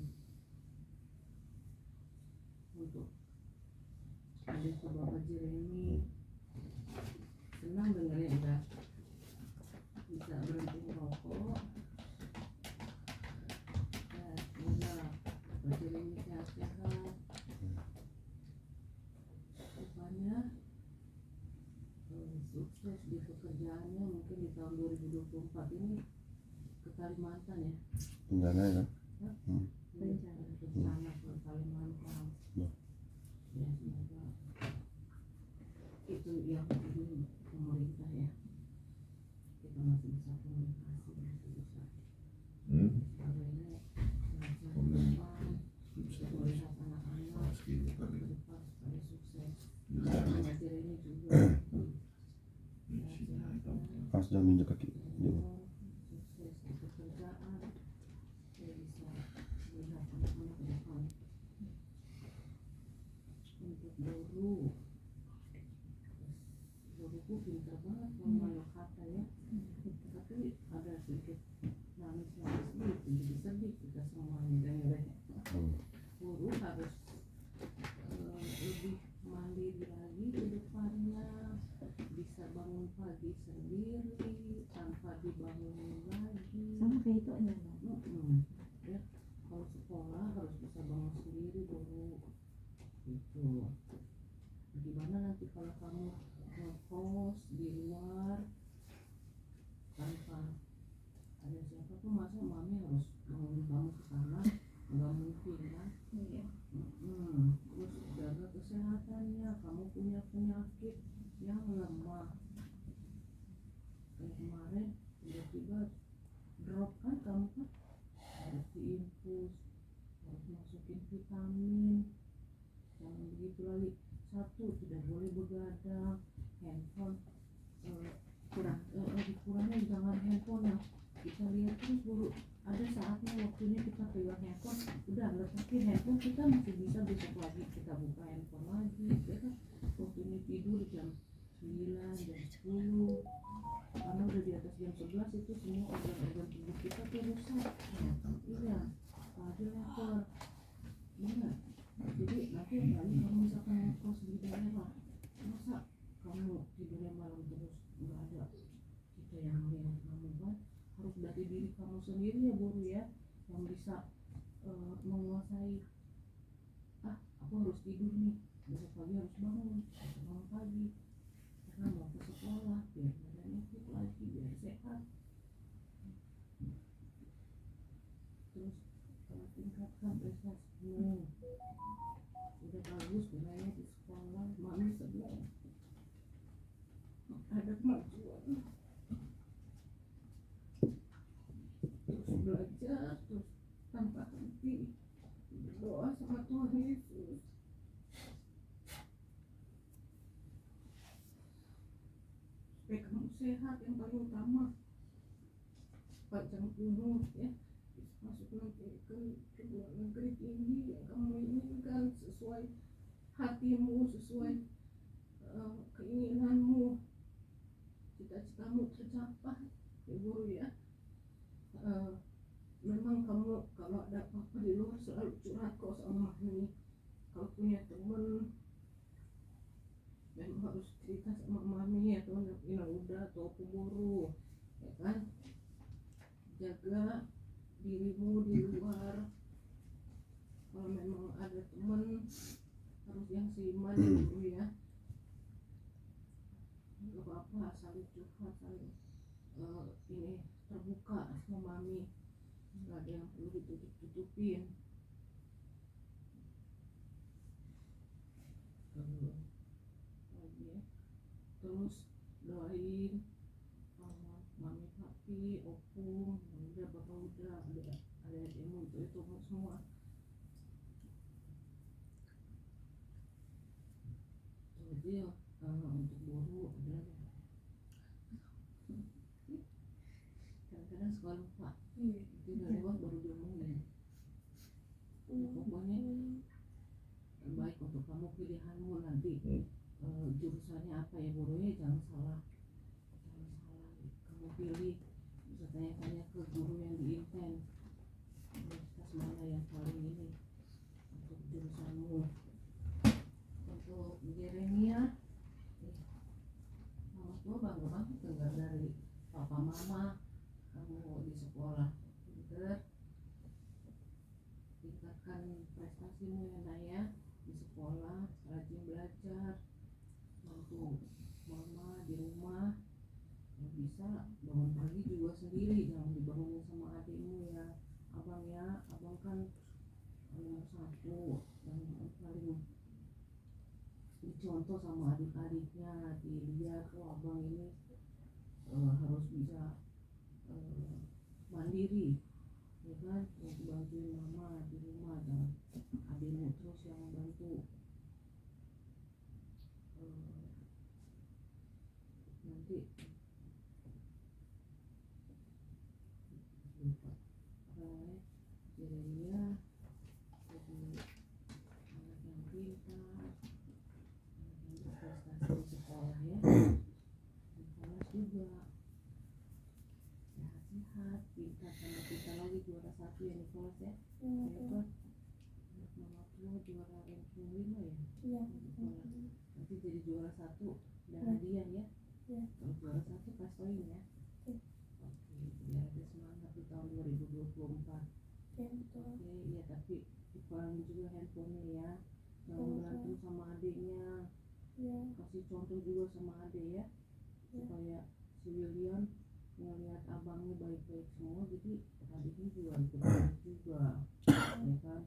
Untuk adikku Bapak Jeremy, senang dengarnya udah bisa berhenti merokok. Ya, semoga Bapak Jeremy sehat-sehat depannya, sukses di pekerjaannya. Mungkin di tahun 2024 ini ke Kalimantan ya, Rencana ya kan? rencana ke Kalimantan. Ya semoga itu yang ini pemerintah ya, kita masih bisa komunikasi, masih bisa sebagainya, bisa melihat anak-anak ke depan supaya sukses. Belajar ini juga Pas jangan injak kaki. sukses di pekerjaan, saya bisa melihat anak-anak ke depan. Untuk guruku pintar banget ngomong kata ya, tapi ada sedikit nangis sedikit, jadi sedih kita semuanya dengar. Guru harus lebih mandiri lagi ke depannya, bisa bangun pagi sendiri tanpa dibangunin lagi. Sama kayak itu aja. Ya, kalau sekolah harus bisa bangun sendiri, apa masa mami harus bangun kamu ke sana, nggak mungkin kan. Iya. Terus jaga kesehatannya, kamu punya penyakit yang lemah kayak kemarin tiba-tiba drop kan, kamu kan harus diinfus, harus masukin vitamin, jangan begitu lagi. Satu, tidak boleh begadang, handphone dikurangin, jangan handphone yang kita lihat terus dulu. Ada saatnya waktunya kita pegang handphone, udah letakin handphone, kita masih bisa besok lagi kita buka handphone lagi, ya kan. Waktunya tidur jam 9, jam 10, karena udah di atas jam 11 itu semua organ-organ tubuh kita tuh rusak. Iya, apalagi lapar. Iya, jadi nanti kali kamu misalkan kos di daerah, masa kamu tidurnya malam terus, nggak ada kita yang melihat kamu kan. Harus dari diri kamu sendiri ya guru ya, yang bisa menguasai, aku harus tidur nih, besok pagi harus bangun pagi karena mau ke sekolah, biar badannya fit lagi, biar sehat. Terus tingkatkan prestasimu, udah bagus nilainya di sekolah, mami sedang ada kemajuan. Terus belajar terus tanpa henti, berdoa sama Tuhan Yesus. Supaya kamu sehat, yang paling utama. Panjang umur ya, masuk nanti ke luar negeri tinggi yang kamu inginkan, sesuai hatimu, sesuai keinginanmu, cita-citamu tercapai ya guru ya. Memang kamu kalau ada apa-apa di luar selalu curhat kok sama mami. Kalau punya temen memang harus cerita sama mami atau Ina udah atau pemburu, ya kan. Jaga dirimu di luar. Kalau memang ada temen harus yang seiman dulu ya. Gak apa-apa, saling curhat, saling ini terbuka sama mami. Gak ada yang perlu ditutup-tutupin. Terus doain mami, papi, opung, udah bapak udah ada ilmu itu semua. Jadi untuk guru ada kadang-kadang suka lupa, itu udah lewat baru diomongin. Pokoknya baik untuk kamu, pilihanmu nanti jurusannya apa ya gurunya, jangan salah. Kamu pilih, bisa tanya-tanya ke guru yang di Inten, universitas mana yang paling ini untuk jurusanmu. Untuk Jeremia, mama tua bangga banget dengar dari papa mama kamu di sekolah pinter. Tingkatkan prestasimu ya Naya di sekolah, rajin belajar, bantu mama di rumah. Yang bisa bangun pagi juga sendiri, jangan dibangunin sama adikmu ya abang ya. Abang kan nomor 1 dan paling dicontoh sama adik-adiknya, dilihat abang ini harus bisa mandiri, ya kan, untuk bantuin mama di rumah, dan adikmu terus yang bantu. Nanti lupa Jeremia jadi anak yang pintar, anak yang berprestasi di sekolah ya, di kelas juga sehat-sehat, pintar sama kita lagi juara 1 ya Nicholas ya. Hebat. Anak mama tua juara ranking 5 ya. Iya. Nanti jadi juara 1 dan hadiah ya. Kalau juara 1 kasihin ya. Oke, biar ada semangat di tahun 2024. Oke, ya tapi dikurangin juga handphonenya ya. Jangan berantem sama adiknya. Kasih contoh juga sama adik ya, supaya si William ngelihat abangnya baik-baik semua, jadi adiknya juga ikut baik juga, ya kan.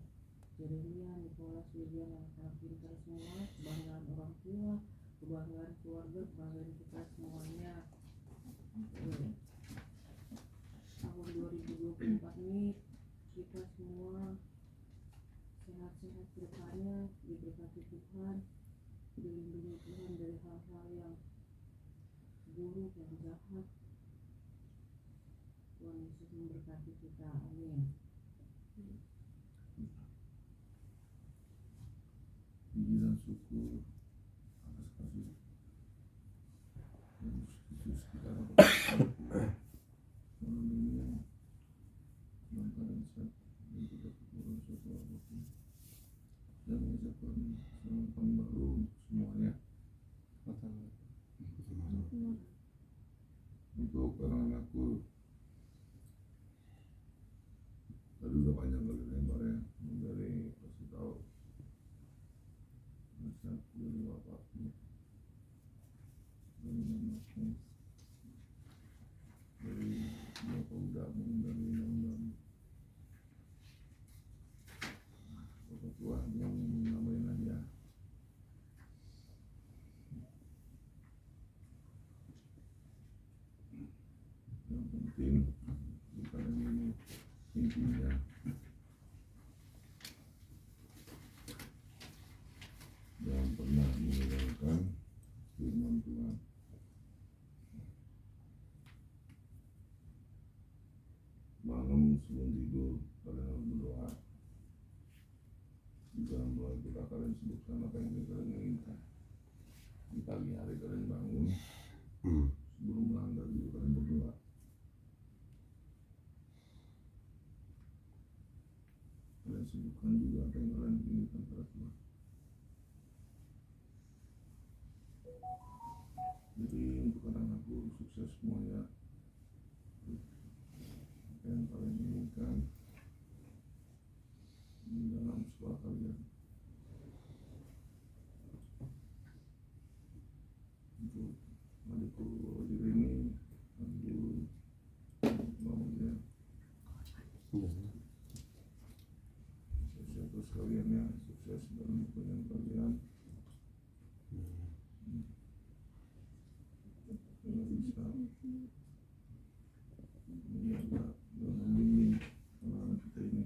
Jeremia, Nicholas, William yang sangat pintar semua, kebanggaan orang tua, kebanggaan keluarga, kebanggaan kita semuanya. Tahun 2024 ini kita semua sehat-sehat ke depannya, diberkati Tuhan, dilindungi Tuhan dari hal-hal yang buruk, yang jahat. Tuhan Yesus memberkati kita, amin. Puji dan syukur atas kasih yang Yesus kita dapat malam ini dalam keadaan sehat dan tidak kekurangan suatu apapun, dan mengucapkan selamat tahun baru untuk semuanya. Untuk anak-anakku tadi udah panjang kali lebar ya, dari kasih tahu nasihat dari bapakku, dari mamaku, dari bapak udamu, dari undang-undang bapak tua yang nambahin lagi ya. Yang penting bukan ini intinya, jangan pernah meninggalkan firman Tuhan. Malam sebelum tidur kalian harus berdoa. Di dalam doa itu kalian sebutkan apa yang kalian inginkan. Di pagi hari kalian bangun, sebelum melangkah juga kalian berdoa. Kalian sebutkan juga apa yang kalian inginkan pada Tuhan. Jadi untuk anak-anakku sukses semuanya. Apa yang kalian inginkan di dalam sekolah kalian. Untuk adikku diri ini, adikku mamanya, sukses terus kalian ya, sukses dalam pekerjaan kalian. Yang bisa menjaga dan membimbing anak-anak kita ini.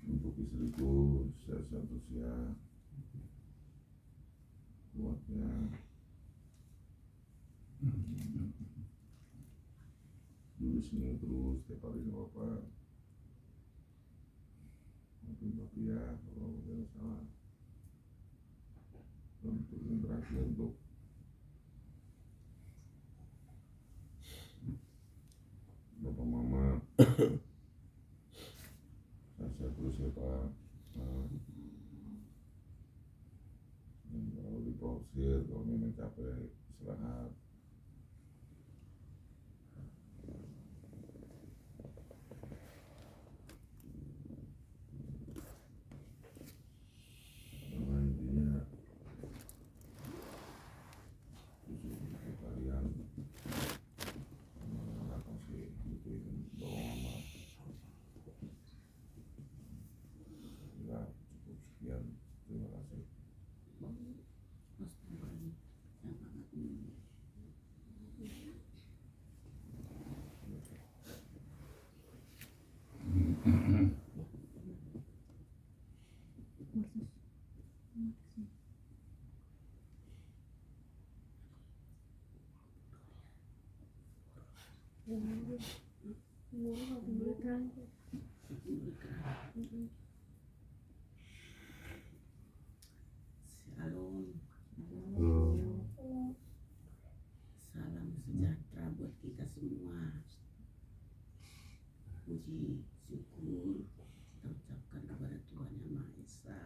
Untuk istriku, sehat-sehat terus ya, kuatnya. Dulu sini terus setiap hari gak apa-apa. Maafin papi ya kalau ada salah. Dan untuk yang terakhir untuk bapak mama, saya terus ya Pak. Dan kalau diprosir, kalau memang capek, istirahat. Karena intinya untuk kalian nggak kasih butuhin doa mama. Ya cukup sekian, terima kasih. Shalom. Salam sejahtera buat kita semua. Puji syukur kita ucapkan kepada Tuhan Yang Maha Esa.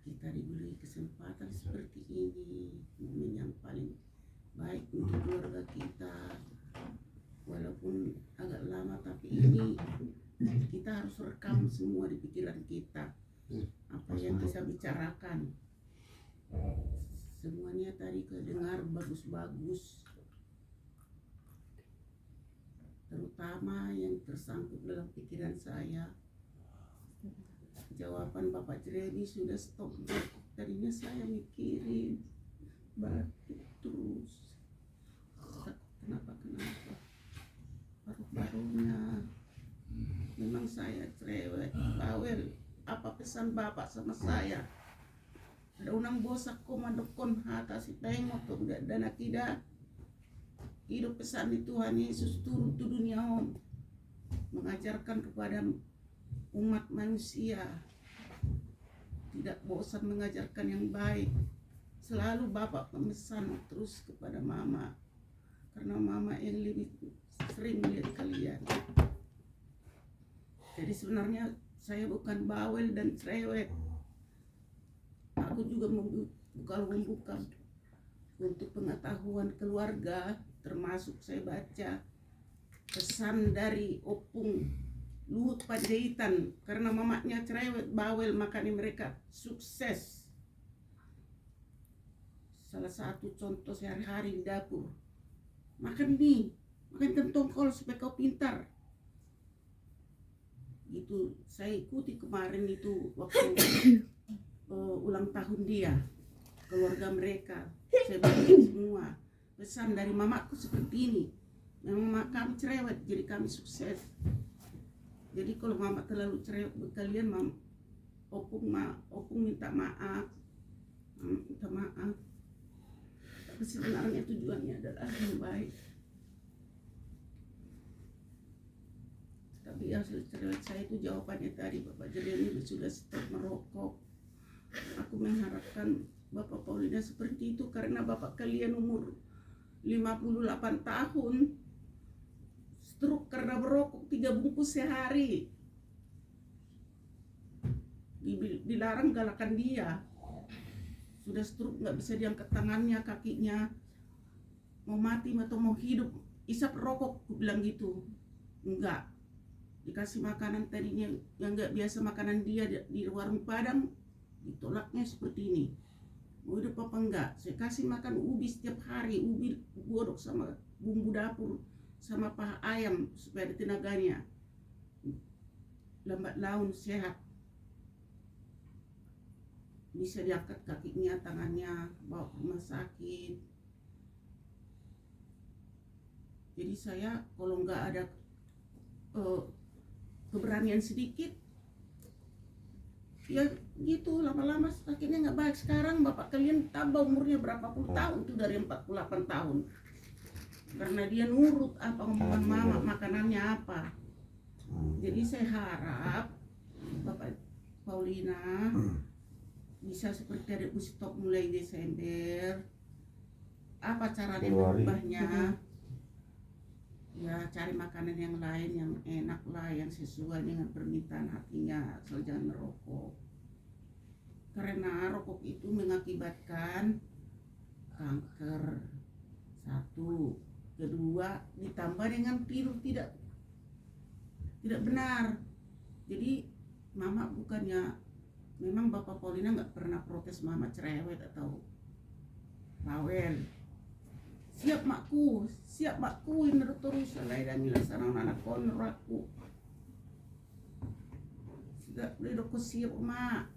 Kita diberi kesempatan seperti ini, momen yang paling baik untuk keluarga kita. Walaupun agak lama, tapi ini kita harus rekam semua di pikiran kita apa yang kita bicarakan. sebenarnya tadi kedengar bagus-bagus, terutama yang tersangkut dalam pikiran saya. Jawaban Bapak Jeremy sudah stop. Tadinya saya mikirin batuk terus, kenapa paru-parunya. Memang saya cerewet, bawel. Apa pesan Bapak sama saya? Ada unang bosak komandokon hata si tengok tuh dan tidak hidup pesan di Tuhan Yesus turun ke dunia om, mengajarkan kepada umat manusia, tidak bosan mengajarkan yang baik. Selalu Bapak pemesan terus kepada Mama, karena Mama yang lebih sering melihat kalian. Jadi sebenarnya saya bukan bawel dan cerewet. Aku juga membuka untuk pengetahuan keluarga, termasuk saya baca pesan dari Opung Luhut Panjaitan, karena mamanya cerewet bawel makanya mereka sukses. Salah satu contoh sehari-hari di dapur, makan mie, makan kentong kol supaya kau pintar. Itu saya ikuti kemarin itu waktu ulang tahun dia, keluarga mereka. Saya baca semua pesan dari mamaku seperti ini. Memang kamu cerewet, jadi kami sukses. Jadi kalau mama terlalu cerewet buat kalian, Opung minta maaf. Minta maaf. Tapi sebenarnya tujuannya adalah yang baik. Tapi hasil cerewet saya itu jawabannya tadi Bapak Jeremy sudah stop merokok. Aku mengharapkan Bapak Paulina seperti itu karena Bapak kalian umur 58 tahun stroke karena berokok 3 bungkus sehari. Dilarang galakan dia. Sudah stroke, nggak bisa diangkat tangannya, kakinya. Mau mati atau mau hidup, isap rokok, aku bilang gitu. Enggak. Dikasih makanan tadinya yang nggak biasa makanan dia di warung Padang, ditolaknya seperti ini. Mau hidup apa enggak? Saya kasih makan ubi setiap hari, ubi godok sama bumbu dapur sama paha ayam supaya ada tenaganya. Lambat laun sehat. Bisa diangkat kakinya, tangannya, bawa ke rumah sakit. Jadi saya kalau nggak ada keberanian sedikit, ya gitu lama-lama akhirnya nggak baik. Sekarang Bapak kalian tambah umurnya berapa puluh tahun tuh, dari 48 tahun, karena dia nurut apa omongan mama, makanannya apa. Jadi saya harap Bapak Paulina bisa seperti dari stop mulai Desember. Apa cara mengubahnya? Ya cari makanan yang lain yang enak lah, yang sesuai dengan permintaan hatinya, asal jangan merokok. Karena rokok itu mengakibatkan kanker, satu. Kedua, ditambah dengan tidur tidak benar. Jadi mama bukannya, memang Bapak Paulina nggak pernah protes mama cerewet atau bawel. Siap makku, ini terus selai dan milasan anak konraku. Sudah udah aku siap mak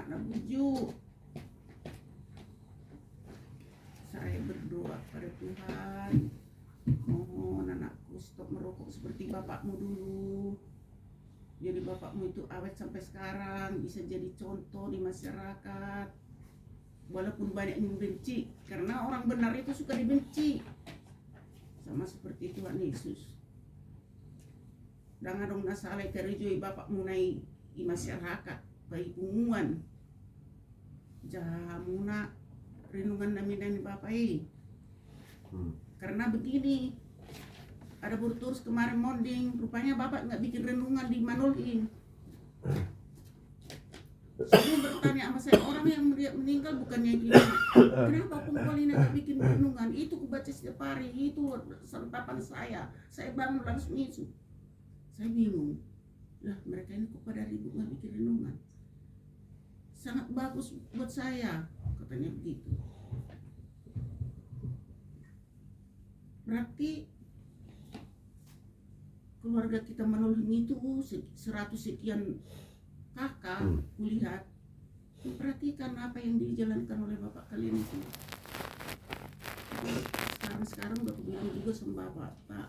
nak bujuk. Saya berdoa pada Tuhan, mohon anakku stop merokok seperti bapakmu dulu. Jadi bapakmu itu awet sampai sekarang, bisa jadi contoh di masyarakat. Walaupun banyak yang membenci, karena orang benar itu suka dibenci, sama seperti Tuhan Yesus. Jangan dong nasalai kerjoi bapak munai di masyarakat, baik pengumuman, jamuna renungan nami bapak ini. Karena begini, ada burturus kemarin monding, rupanya bapak nggak bikin renungan di Manolin. Saya bertanya sama saya, orang yang meninggal bukannya gini, kenapa Paulina nggak bikin renungan? Itu kubaca setiap hari, itu santapan saya bangun langsung itu. Saya bingung, lah mereka ini kok pada ribut nggak bikin renungan? Sangat bagus buat saya, katanya begitu. Berarti keluarga kita menolong itu 100 sekian kakak, kulihat. Perhatikan apa yang dijalankan oleh bapak kalian itu. Sekarang udah aku bilang juga sama bapak, Pak,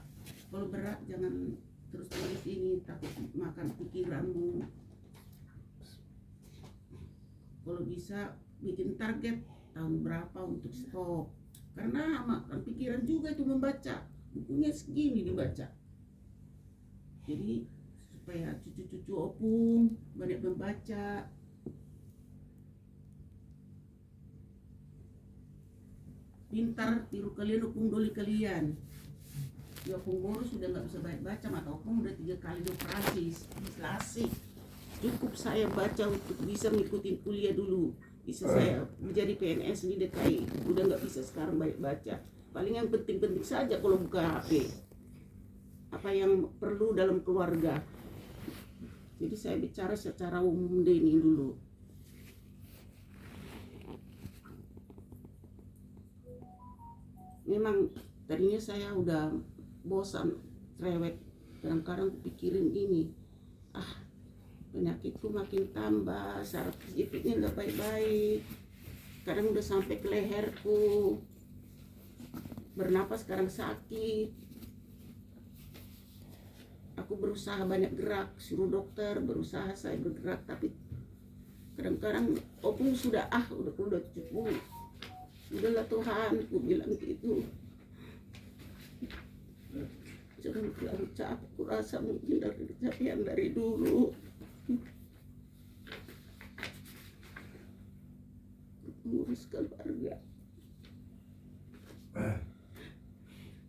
kalau berat jangan terus ini, takut makan pikiranmu. Kalau bisa bikin target tahun berapa untuk stop, karena makan pikiran juga itu membaca, bukunya segini dibaca. Jadi supaya cucu-cucu opung banyak membaca. Pintar tiru kalian opung doli kalian. Ya opung boros sudah nggak bisa banyak baca, mata opung udah 3 kali dioperasi, dislasi. Cukup saya baca untuk bisa ngikutin kuliah dulu. Bisa saya menjadi PNS di DKI. Udah nggak bisa sekarang banyak baca. Paling yang penting-penting saja kalau buka HP. Apa yang perlu dalam keluarga. Jadi saya bicara secara umum deh ini dulu. Memang tadinya saya udah bosan, cerewet. Kadang-kadang pikirin ini. Penyakitku makin tambah, saraf kejepitnya nggak baik-baik. Kadang udah sampai ke leherku. Bernapas sekarang sakit. Aku berusaha banyak gerak, suruh dokter, berusaha saya bergerak, tapi kadang-kadang opung sudah udah cukup. Udahlah Tuhan, aku bilang gitu. Jangan terlalu capek, aku rasa mungkin dari kecapean dari dulu. Mengurus keluarga.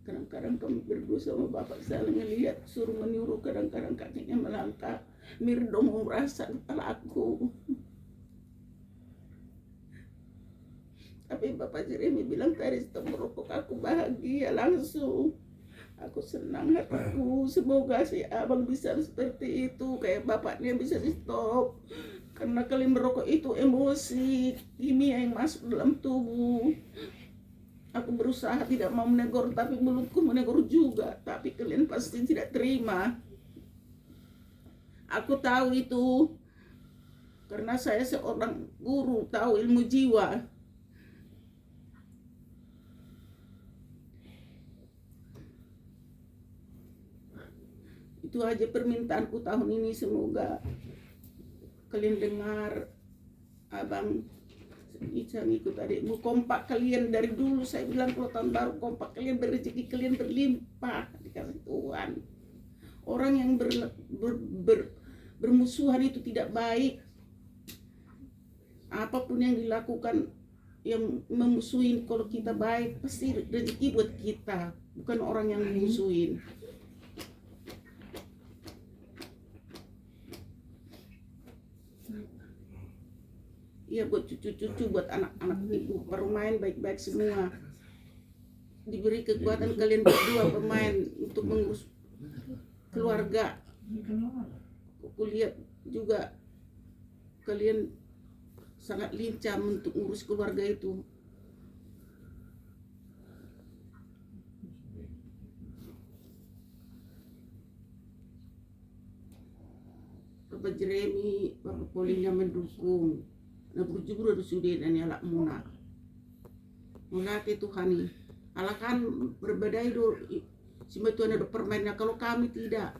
Kadang-kadang kami berdua sama bapak saya ngelihat suruh menyuruh, kadang-kadang kakinya melangkah. Mirdo mau merasa kepala aku. Tapi Bapak Jeremy bilang tadi stop merokok, aku bahagia langsung. Aku senang hatiku, semoga si abang bisa seperti itu, kayak bapaknya bisa di stop. Karena kalian merokok itu emosi, kimia yang masuk dalam tubuh. Aku berusaha tidak mau menegur, tapi mulutku menegur juga. Tapi kalian pasti tidak terima. Aku tahu itu, karena saya seorang guru, tahu ilmu jiwa. Itu aja permintaanku tahun ini, semoga kalian dengar. Abang bisa ngikut adikmu, kompak kalian dari dulu. Saya bilang kalau tahun baru kompak kalian, berrezeki kalian berlimpah dikasih Tuhan. Orang yang bermusuhan itu tidak baik. Apapun yang dilakukan yang memusuhin, kalau kita baik pasti rezeki buat kita, bukan orang yang memusuhin. Iya, buat cucu-cucu, buat anak-anak ibu, bermain baik-baik semua. Diberi kekuatan kalian berdua bermain untuk mengurus keluarga. Aku lihat juga kalian sangat lincah untuk ngurus keluarga itu. Bapak Jeremy, Bapak Polinya mendukung. Nah berjubur ada sudi dan yalak muna. Mulati Tuhan, alakan berbeda itu. Semua Tuhan ada permainnya. Kalau kami tidak,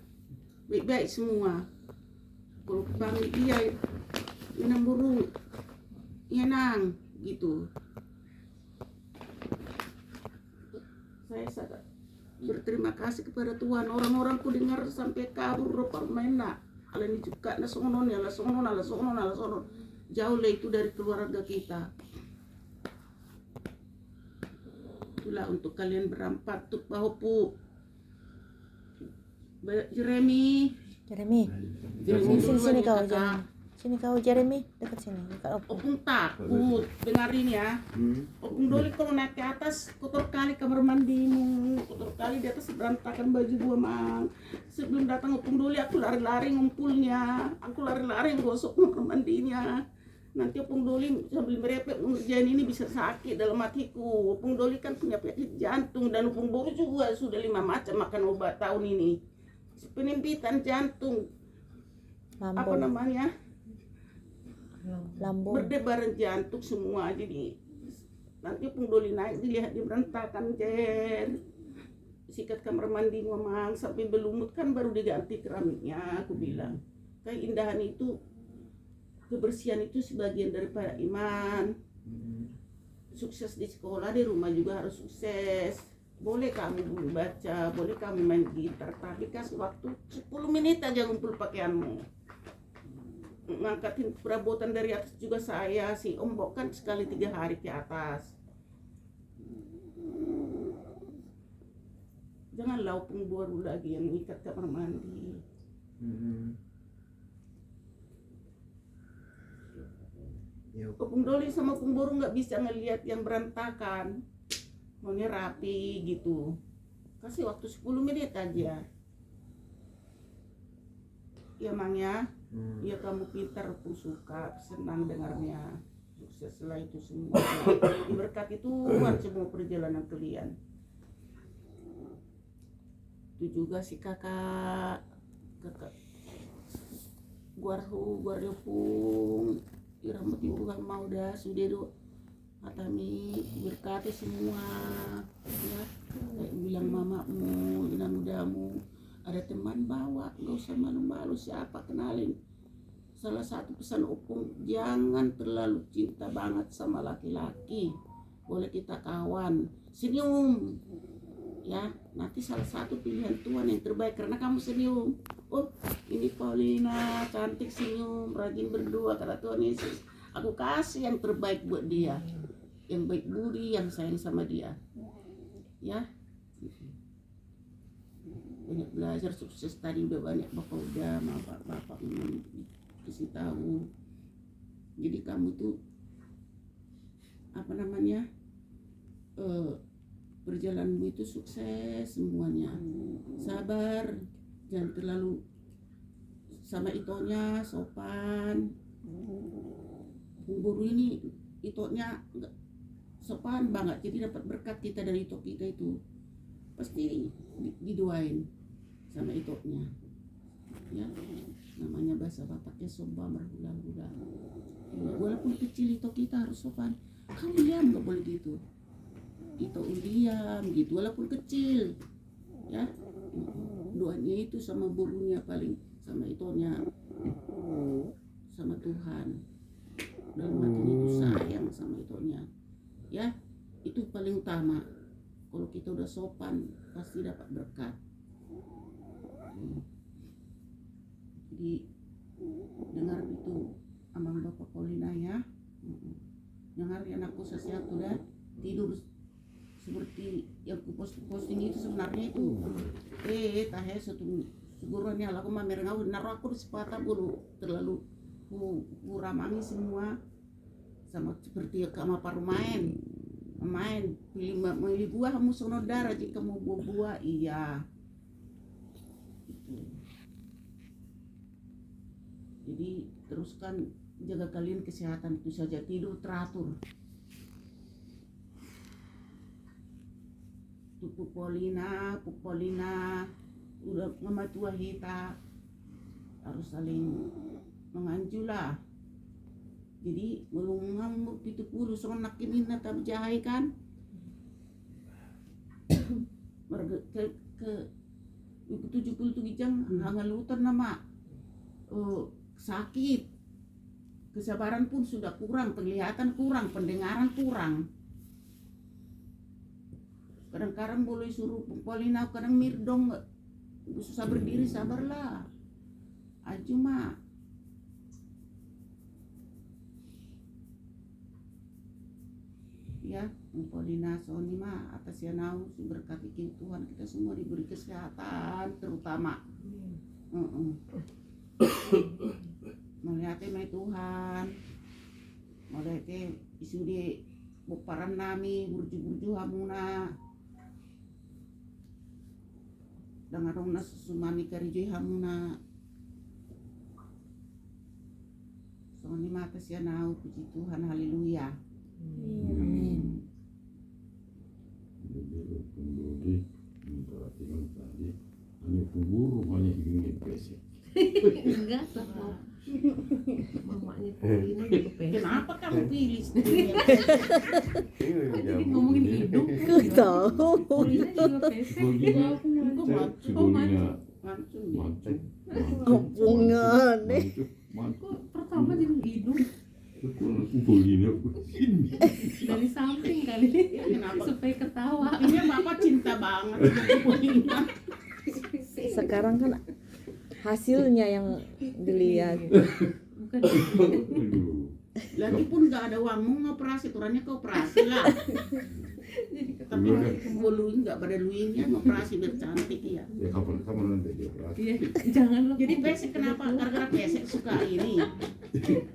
baik-baik semua. Kalau kami dia inang burung, nang gitu. Saya sangat berterima kasih kepada Tuhan. Orang-orang ku dengar sampai kabur permainan. Alani juga nasonon ya, nasonon. Jauh lah itu dari keluarga kita. Itulah untuk kalian berempat tuh bahopu. Jeremy. Sini kau Jeremy. Sini kau Jeremy, dekat sini, dekat Opung. Opung takut, dengarin ya. Opung doli kalau naik ke atas kotor kali kamar mandimu, kotor kali di atas berantakan baju gua mang. Sebelum datang Opung doli aku lari-lari ngumpulnya, aku lari-lari gosok kamar mandinya. Nanti Opung Doli sambil merepek mengerjain ini bisa sakit dalam hatiku. Opung Doli kan punya penyakit jantung dan Opung Doli juga sudah 5 macam makan obat tahun ini. Penyempitan jantung, apa Lambung. namanya, Lambung. berdebaran jantung semua. Jadi nanti Opung Doli naik dilihat di berantakan Jen. Sikat kamar mandi memang sampai berlumut kan baru diganti keramiknya. Aku bilang keindahan itu, kebersihan itu sebagian daripada iman. Sukses di sekolah, di rumah juga harus sukses. Boleh kamu dulu baca, boleh kamu main gitar, tapi kasih waktu 10 menit aja ngumpul pakaianmu. Ngangkatin perabotan dari atas juga saya, si Ombok kan sekali 3 hari ke atas. Jangan Opung baru lagi yang ikat kamar mandi. Opung Doli sama Opung Boru nggak bisa ngelihat yang berantakan, maunya rapi gitu. Kasih waktu 10 menit aja. Ya Mang ya, ya kamu pintar, aku suka, senang dengarnya. Sukses setelah itu semua. Diberkati Tuhan semua perjalanan kalian. Itu juga si kakak Guarjopung, irama Tuhan mau dah sudah do Atami berkati semua ya. Kayak bilang mamamu, ina mudamu, ada teman bawa, gak usah malu-malu, siapa kenalin. Salah satu pesan Opung, jangan terlalu cinta banget sama laki-laki, boleh kita kawan, senyum ya, nanti salah satu pilihan Tuhan yang terbaik karena kamu senyum. Oh ini Paulina cantik, senyum, rajin berdoa, kata Tuhan Yesus, aku kasih yang terbaik buat dia, yang baik budi, yang sayang sama dia ya. Banyak belajar, sukses tadi udah banyak, bapak udah, bapak kasih tahu. Jadi kamu tuh apa namanya, perjalananmu itu sukses semuanya, sabar, jangan terlalu sama itonya, sopan. Buru ini itonya sopan banget, jadi dapat berkat kita dari ito kita itu pasti didoain sama itonya ya. Namanya bahasa bapaknya sombong berhula-hula ya, walaupun kecil ito kita harus sopan. Kamu diam, nggak boleh gitu, ito diam gitu walaupun kecil ya. Doanya itu sama burunya, paling sama itonya, sama Tuhan, dalam hatinya itu sayang sama itonya ya. Itu paling utama. Kalau kita udah sopan pasti dapat berkat. Jadi dengar itu amang Bapak Paulina ya. Dengar ya anakku, sesuatu dah tidur seperti yang ku posting itu sebenarnya itu tahe satu segurannya aku mamer ngau naruh aku di sepatu dulu terlalu ku ramangi semua sama seperti kama paru main pilih buah kamu sono darah jika mau buah iya gitu. Jadi teruskan jaga kalian kesehatan itu saja, tidur teratur. Pupuk Polina udah ngematua hita harus saling menganjulah. Jadi melungang itu puluh sonak ini nata berjahai kan ke 77 jam hangalutan nama sakit, kesabaran pun sudah kurang, penglihatan kurang, pendengaran kurang. Kadang-kadang boleh suruh Polina, kadang mirdong susah berdiri, sabarlah aju mak ya. Polina Sony mah atas ya nau berkati Tuhan, kita semua diberi kesehatan terutama melihatnya mai Tuhan, melihatnya isu di buparan nami burju-burju hamuna dangarong sumani karijui hamuna Soalnya di mata si anau, puji Tuhan, haleluya. Amin. Jadi kembali memperhatikan tadi hanya pemburu hanya ingin pesek. Enggak sama mamanya Paulina juga pesek. Kenapa kamu pilih sendiri? Jadi ngomongin hidup. Gak tahu. Paulina juga pesek. Psikologinya, psikologinya Mancung. mancung, Hubungan deh. mancung. Kok pertama jadi hidup Psikologinya ini. dari samping kali Kenapa? supaya ketawa. Ini bapak cinta banget sama Paulina. Sekarang kan hasilnya yang dilihat. Bukan Aduh. Lagi pun gak ada uang mau ngoperasi, turunnya ke operasi lah. Tapi bulu nggak pada luingnya ngoperasi biar cantik ya. Ya kapan nanti dia operasi? Iya, jangan lo. Jadi pesek kenapa? Gara-gara pesek suka ini.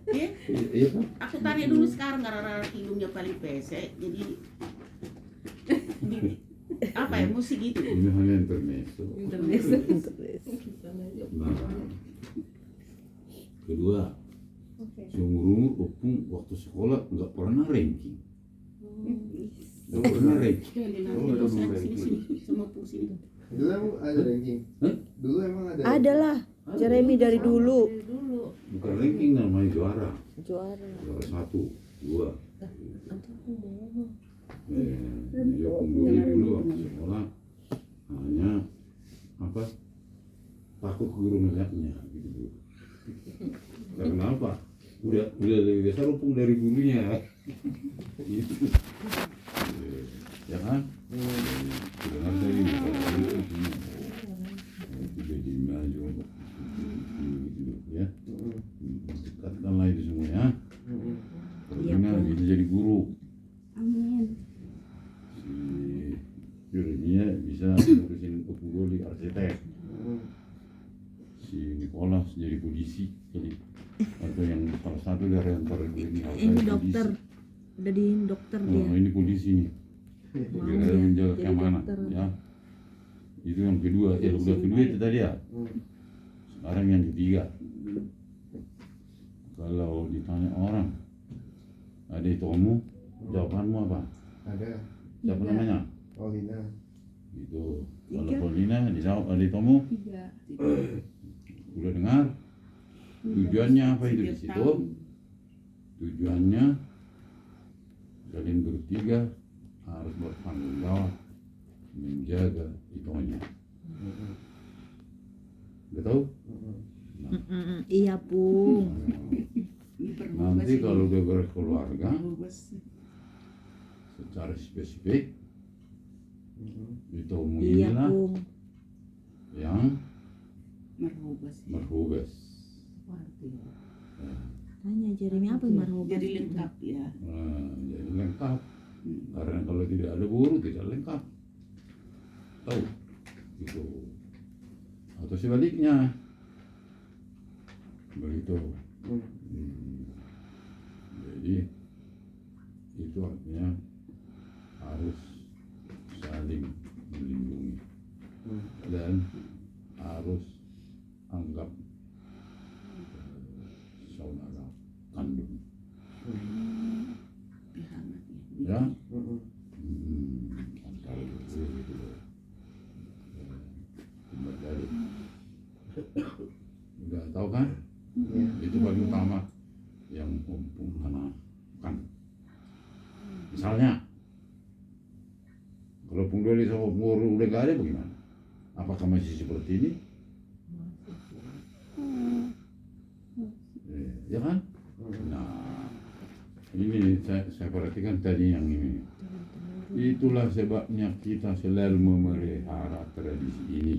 Iya kan? Aku tanya dulu sekarang gara-gara hidungnya paling pesek. Jadi apa ya musik gitu. Ini hanya intermezzo. Nah, kedua, seumur-umur opung waktu sekolah nggak pernah ranking. Nggak pernah ranking. Nanti dosen sini sama opung sini. Dulu emang ada ranking? Hah? Dulu emang ada? Ada lah. Jeremy dari dulu. Dari dulu. Bukan ranking, namanya juara. Juara. Juara 1, 2. Nanti aku mau. Dia pembuli dulu waktu sekolah hanya apa? Takut guru melihatnya gitu. Karena apa? Udah lebih besar opung dari gurunya. Gitu. Ya kan? Sudah nanti ini sudah dimaju ya. Dekatkanlah itu semua ya. Karena bisa jadi guru. Amin. Si Jeremia bisa ngurusin pegawai arsitek. Si Nicholas jadi polisi jadi atau yang salah satu dari antara dua ini harus Ini jadi dokter. polisi. Udah di dokter dia. Oh, ini polisi nih. Mau Kira dia menjaga jadi keamanan dokter. ya. Itu yang kedua, udah kedua itu tadi ya. Sekarang yang ketiga. Kalau ditanya orang, ada kamu, jawabanmu apa? Ada. Siapa namanya? Paulina. Gitu. Kalau Tiga. Paulina dijawab ada kamu, 3. udah dengar? Tujuannya apa itu di situ? Tujuannya kalian bertiga harus bertanggung jawab menjaga itonya. Udah tahu? Nah, Iya, Pung. nanti kalau udah berkeluarga secara spesifik itomu Iya, inilah Pung. yang Merhubas. merhubes. Tanya Jeremy apa yang marhubas? Jadi lengkap ya. Nah, jadi lengkap. Karena kalau tidak ada guru tidak lengkap. Tahu? Gitu. Atau sebaliknya. Begitu. Jadi itu artinya harus saling melindungi dan harus anggap saudara kandung. Ya, antara itu gitu loh. Kembali. Udah tahu kan? Itu paling utama yang Pung tanamkan. Misalnya, kalau Pung Doli sama Pung Guru udah gak ada bagaimana? Apakah masih seperti ini? Ya kan? Nah, ini saya perhatikan tadi yang ini. Itulah sebabnya kita selalu memelihara tradisi ini,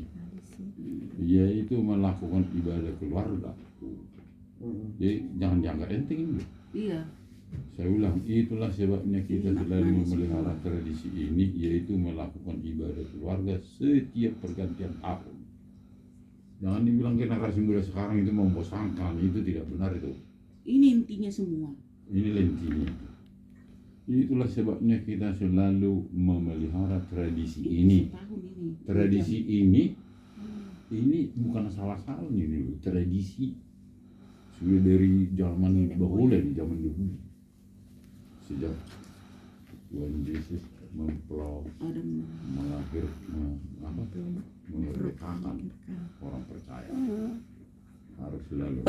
yaitu melakukan ibadah keluarga. Jadi jangan dianggap enteng ini. Iya. Saya ulang, itulah sebabnya kita selalu memelihara tradisi ini, yaitu melakukan ibadah keluarga setiap pergantian tahun. Jangan dibilang generasi muda sekarang itu membosankan, itu tidak benar itu. Ini intinya semua. Ini lentinya. Itulah sebabnya kita selalu memelihara tradisi ini. Tahun ini. Tradisi ini bukan salah-salah ini, tradisi sudah dari zaman bahula, di zaman dulu, sejak Tuhan Yesus memerdekakan orang percaya harus selalu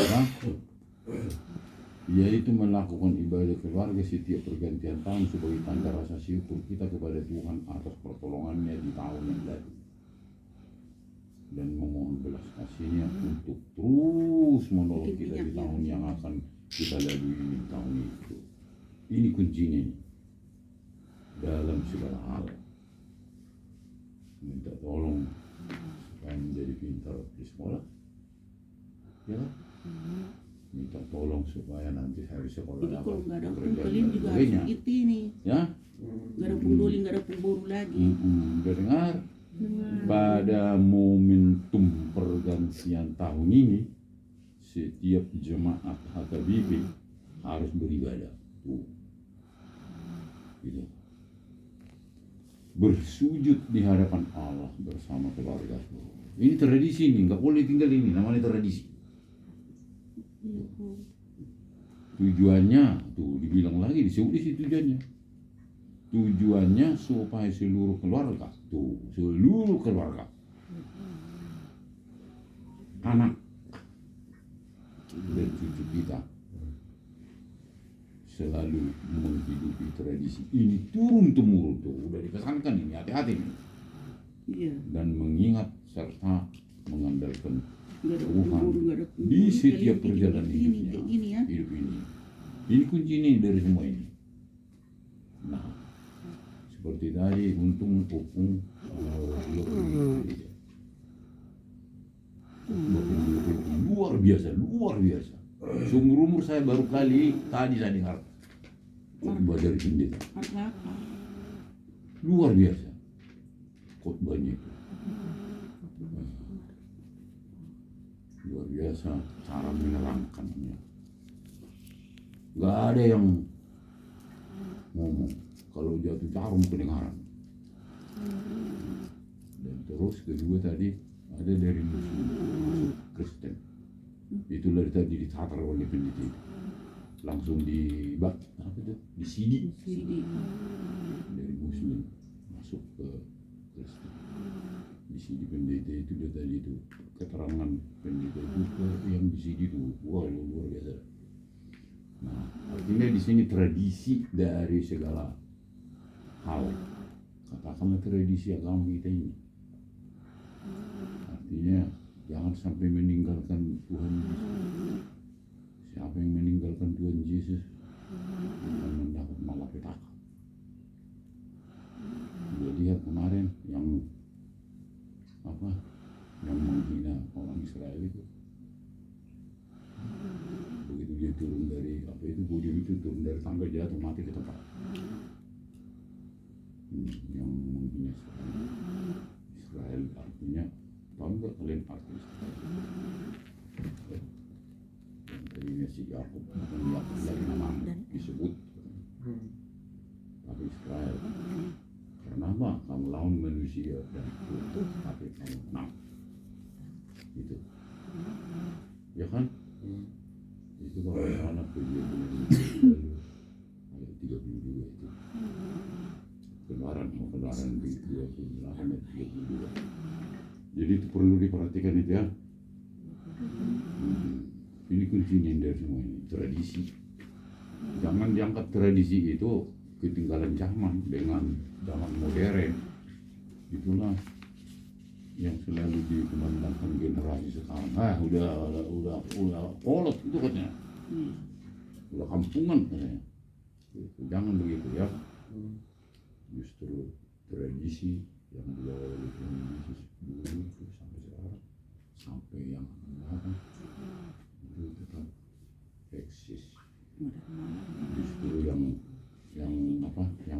yaitu melakukan ibadah keluarga setiap pergantian tahun sebagai tanda rasa syukur kita kepada Tuhan atas pertolongannya di tahun yang lalu dan memohon belas kasihnya untuk terus menolong kita di tahun yang akan kita lalui ini tahun itu. Ini kuncinya dalam segala hal. Minta tolong supaya menjadi pintar di sekolah, ya kan? Minta tolong supaya nanti hari sekolah Jadi dapat kalau nggak ada pekerjaan kalian dan juga sebagainya. harus gitu ini. Ya, Nggak ada pungdoli, nggak ada pemburu lagi. Dengar pada momentum pergantian tahun ini setiap jemaat HKBP harus beribadah. Tuh. Gitu. Bersujud di hadapan Allah bersama keluarga. Ini tradisi nih, nggak boleh tinggal ini, namanya tradisi. Tujuannya tuh dibilang lagi disebut di situ tujuannya. Tujuannya supaya seluruh keluarga, anak dan cucu kita selalu menghidupi tradisi ini turun temurun tuh udah dipesankan ini hati-hati nih. Iya. Dan mengingat serta mengandalkan Nggak ada Tuhan pemburu, nggak ada pemburu. di setiap Kalian perjalanan kayak hidupnya. kayak gini ya. Hidup ini kunci nih dari semua ini. Nah, seperti tadi untung luar biasa. Seumur umur saya baru kali tadi saya dengar khotbah dari pendeta. Apa? Luar biasa khotbahnya itu. Luar biasa cara menerangkannya. Gak ada yang ngomong kalau jatuh jarum kedengaran. Dan terus kedua tadi ada dari Muslim masuk Kristen. Itu dari tadi ditatar oleh pendeta itu. Langsung di di CD dari Muslim masuk ke Kristen. Di CD pendeta itu dia tadi itu keterangan pendeta itu ke yang di CD itu wah luar biasa. Nah, artinya di sini tradisi dari segala hal. Katakanlah tradisi agama kita ini. Artinya jangan sampai meninggalkan Tuhan Yesus. Siapa yang meninggalkan Tuhan Yesus akan mendapat malapetaka. Dia lihat kemarin yang menghina orang Israel itu. Begitu dia turun dari podium itu turun dari tangga jatuh mati ke tempat. Yang menghina Israel artinya tahu nggak kalian arti Israel? Yang tadinya si Yakub bukan Yakub lagi nama disebut, tapi Israel. Karena apa? Kamu lawan manusia dan Tuhan, tapi kamu menang. Gitu. Ya kan? Itu kalau anak kejadian ayat 32 itu keluaran di 28 ayat 32. Jadi itu perlu diperhatikan itu ya. Ini kuncinya dari semua ini tradisi. Jangan diangkat tradisi itu ketinggalan zaman dengan zaman modern. Itulah yang selalu dikembangkan generasi sekarang. Udah kolot itu katanya. Udah kampungan katanya. Jangan begitu ya. Justru tradisi yang dibawa oleh Tuhan Yesus dulu sampai sekarang sampai yang akan itu tetap eksis. Justru yang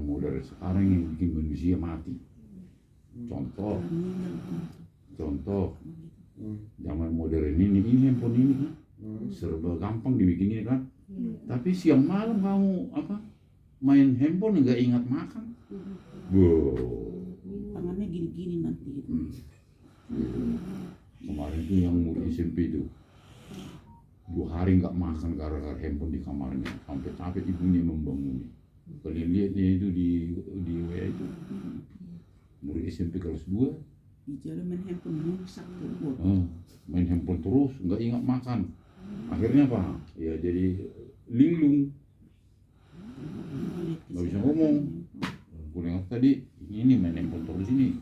modern sekarang yang bikin manusia mati. Contoh zaman modern ini handphone ini kan serba gampang dibikin ini kan. Tapi siang malam kamu main handphone nggak ingat makan. Tangannya gini-gini nanti. Kemarin itu yang mau SMP itu 2 hari nggak makan gara-gara handphone di kamarnya, sampai capek ibunya membangunnya. Kalian lihat dia itu di WA itu, murid SMP kelas 2. Bicara main handphone rusak tuh. Main handphone terus, nggak ingat makan. Akhirnya apa? Ya jadi linglung, nggak bisa ngomong. Kuliah tadi ini main handphone terus ini.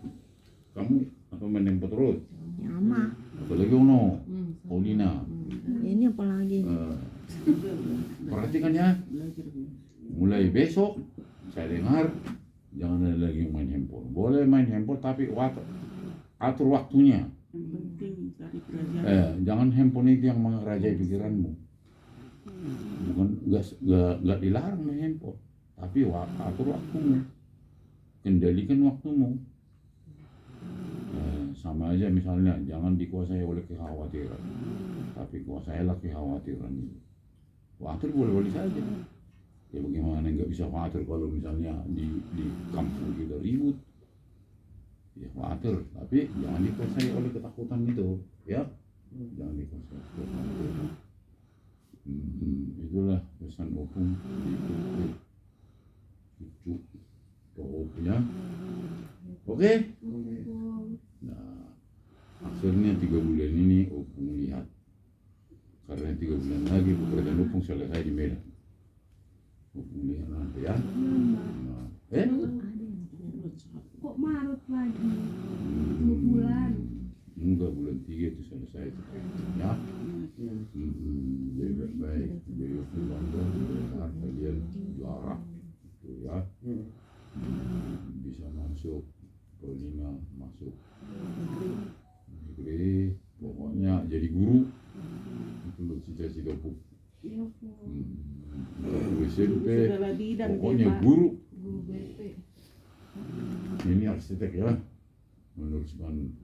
Kamu apa main handphone terus? Nyama. Apalagi Ono, Paulina. Ini apalagi? Perhatikan ya. Mulai besok saya dengar jangan ada lagi main handphone. Boleh main handphone tapi atur waktunya. Yang penting cari kerjaan. Jangan handphone itu yang mengerajai pikiranmu. Bukan nggak dilarang main handphone, tapi atur waktumu, kendalikan waktumu. Sama aja misalnya jangan dikuasai oleh kekhawatiran, tapi kuasailah kekhawatiran itu. Khawatir boleh-boleh saja. Ya bagaimana nggak bisa khawatir kalau misalnya di kampung kita ribut. Ya khawatir, tapi jangan dikuasai oleh ketakutan itu, ya. Jangan dikuasai ketakutan. Itulah pesan Opung untuk cucu Opungnya. Oke? Nah, akhirnya 3 bulan ini Opung lihat, karena 3 bulan lagi pekerjaan Opung selesai di Medan. Opung lihat nanti ya. Kok Maret lagi? 2 bulan. Enggak, bulan 3 itu selesai ya. Jadi baik-baik, jadi Opung bangga mendengar kalian juara itu ya. Bisa masuk Paulina, masuk negeri, pokoknya jadi guru. Itu loh cita-cita Opung. SMP, pokoknya guru. Ini arsitek ya, meneruskan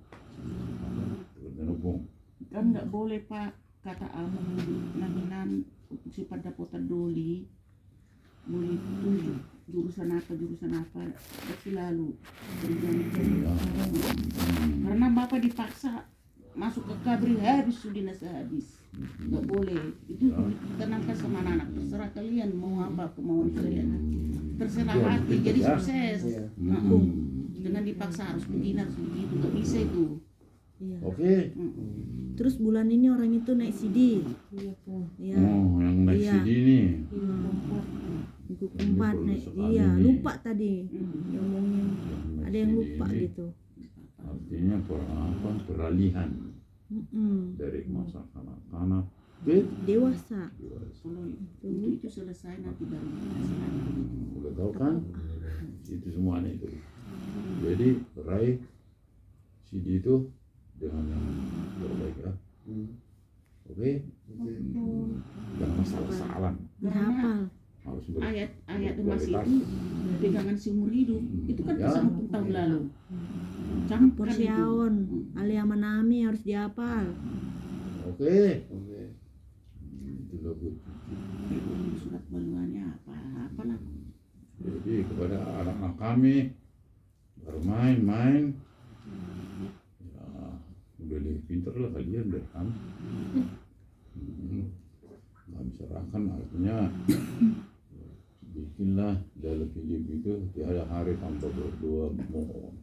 pekerjaan Opung. Kan nggak boleh Pak, kata Amung nahinan sifat dapotan doli. Mulai tunjuk jurusan apa pasti lalu karena Bapak dipaksa masuk ke kabri habis nggak boleh itu tenangkan sama anak, terserah kalian mau apa kemauan kalian, terserah hati jadi sukses. Dengan dipaksa harus begini harus begitu nggak bisa itu. Iya. Oke. Terus bulan ini orang itu naik CD. Iya. Oh, yang naik Iya. CD ini. Minggu keempat naik. Iya, lupa tadi. Ngomongnya. Ada yang lupa gitu. Artinya peralihan dari masa kanak-kanak ke Dewasa. Kalau itu selesai nanti baru udah tahu kan? Itu semuanya itu. Jadi raih CD itu dengan yang terbaik ya. Oke? Jangan salah-salah. Dihafal. Harus ayat emas itu pegangan seumur hidup itu kan Ya. sama tahun lalu Campur campur itu. siaon. Ali Amanami harus dihafal. Oke. Itu loh. Surat baluannya apa lah. Jadi kepada anak-anak kami bermain-main ya, udah lebih pintar lah kalian dari kami. Nggak bisa serahkan artinya bikinlah dalam hidup itu tiada hari tanpa berdoa mohon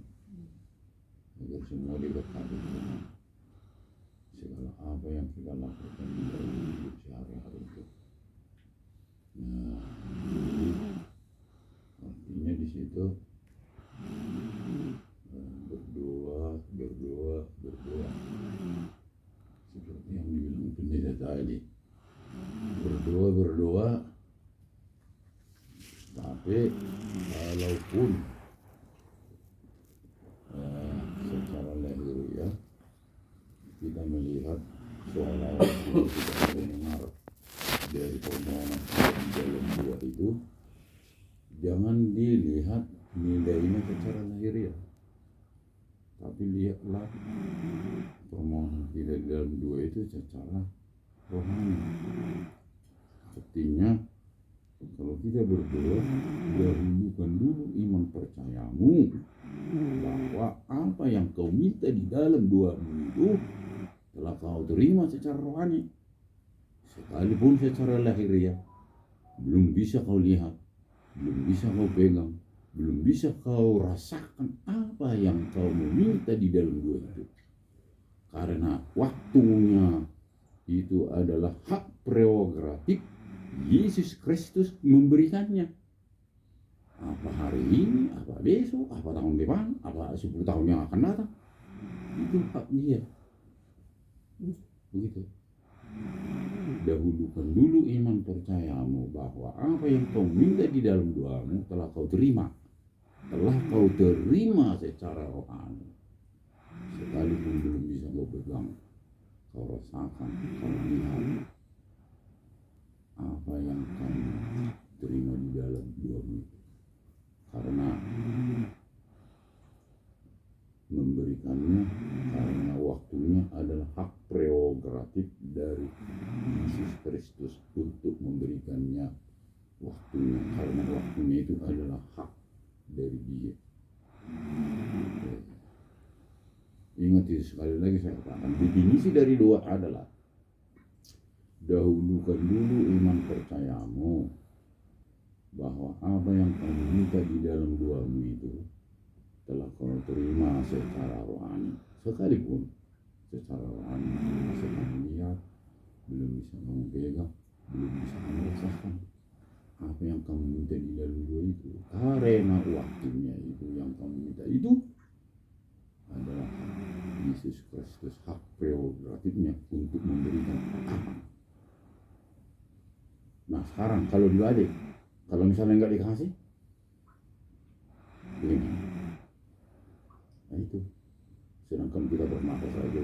agar semua diberkati segala apa yang kita lakukan di dalam hidup sehari-hari itu. Nah, artinya di situ berdoa seperti yang dibilang pendeta tadi, berdoa tapi walaupun secara lahiriah kita melihat seolah-olah kita tidak mendengar dari permohonan di dalam doa itu, jangan dilihat nilainya secara lahiriah, tapi lihatlah permohonan kita di dalam doa itu secara rohani. Artinya kalau kita berdoa, dahulukan dulu iman percayamu bahwa apa yang kau minta di dalam doamu itu telah kau terima secara rohani. sekalipun secara lahiriah belum bisa kau lihat, belum bisa kau pegang, belum bisa kau rasakan apa yang kau meminta di dalam dua itu. Karena waktunya itu adalah hak prerogatif Yesus Kristus memberikannya. Apa hari ini, apa besok, apa tahun depan, apa 10 tahun yang akan datang, itu hak dia. Begitu. Dahulukan dulu iman percayamu bahwa apa yang kau minta di dalam doamu telah kau terima. Telah kau terima secara rohani. Sekalipun belum bisa kau pegang, kau rasakan, kau lihat apa yang kau terima di dalam doamu itu. Karena memberikannya, karena waktunya adalah hak prerogatif dari Yesus Kristus untuk memberikannya waktunya, karena waktunya itu adalah hak dari dia. Ingat itu sekali lagi saya katakan, definisi dari doa adalah dahulukan dulu iman percayamu bahwa apa yang kamu minta di dalam doamu itu telah kau terima secara rohani. Sekalipun secara rohani belum bisa kamu lihat, belum bisa kamu pegang, belum bisa kamu rasakan apa yang kamu minta di dalam doa itu. Karena waktunya itu yang kamu minta itu adalah Yesus Kristus, hak prerogatifnya untuk memberikan apa. Nah sekarang kalau dibalik, kalau misalnya nggak dikasih, gimana? Nah itu, sedangkan kita bernapas saja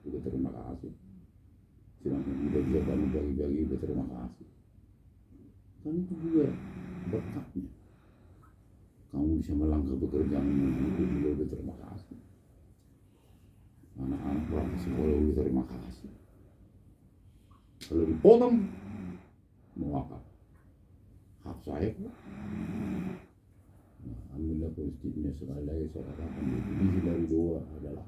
udah terima kasih. Sedangkan kita bisa bangun bagi-bagi udah terima kasih. Kan itu juga berkatnya. Kamu bisa melangkah pekerjaan itu juga udah terima kasih. Anak-anak berangkat sekolah udah terima kasih. Kalau dipotong, mau apa? Hak saya kok. Nah, ambillah positifnya sekali lagi saya katakan, definisi dari doa adalah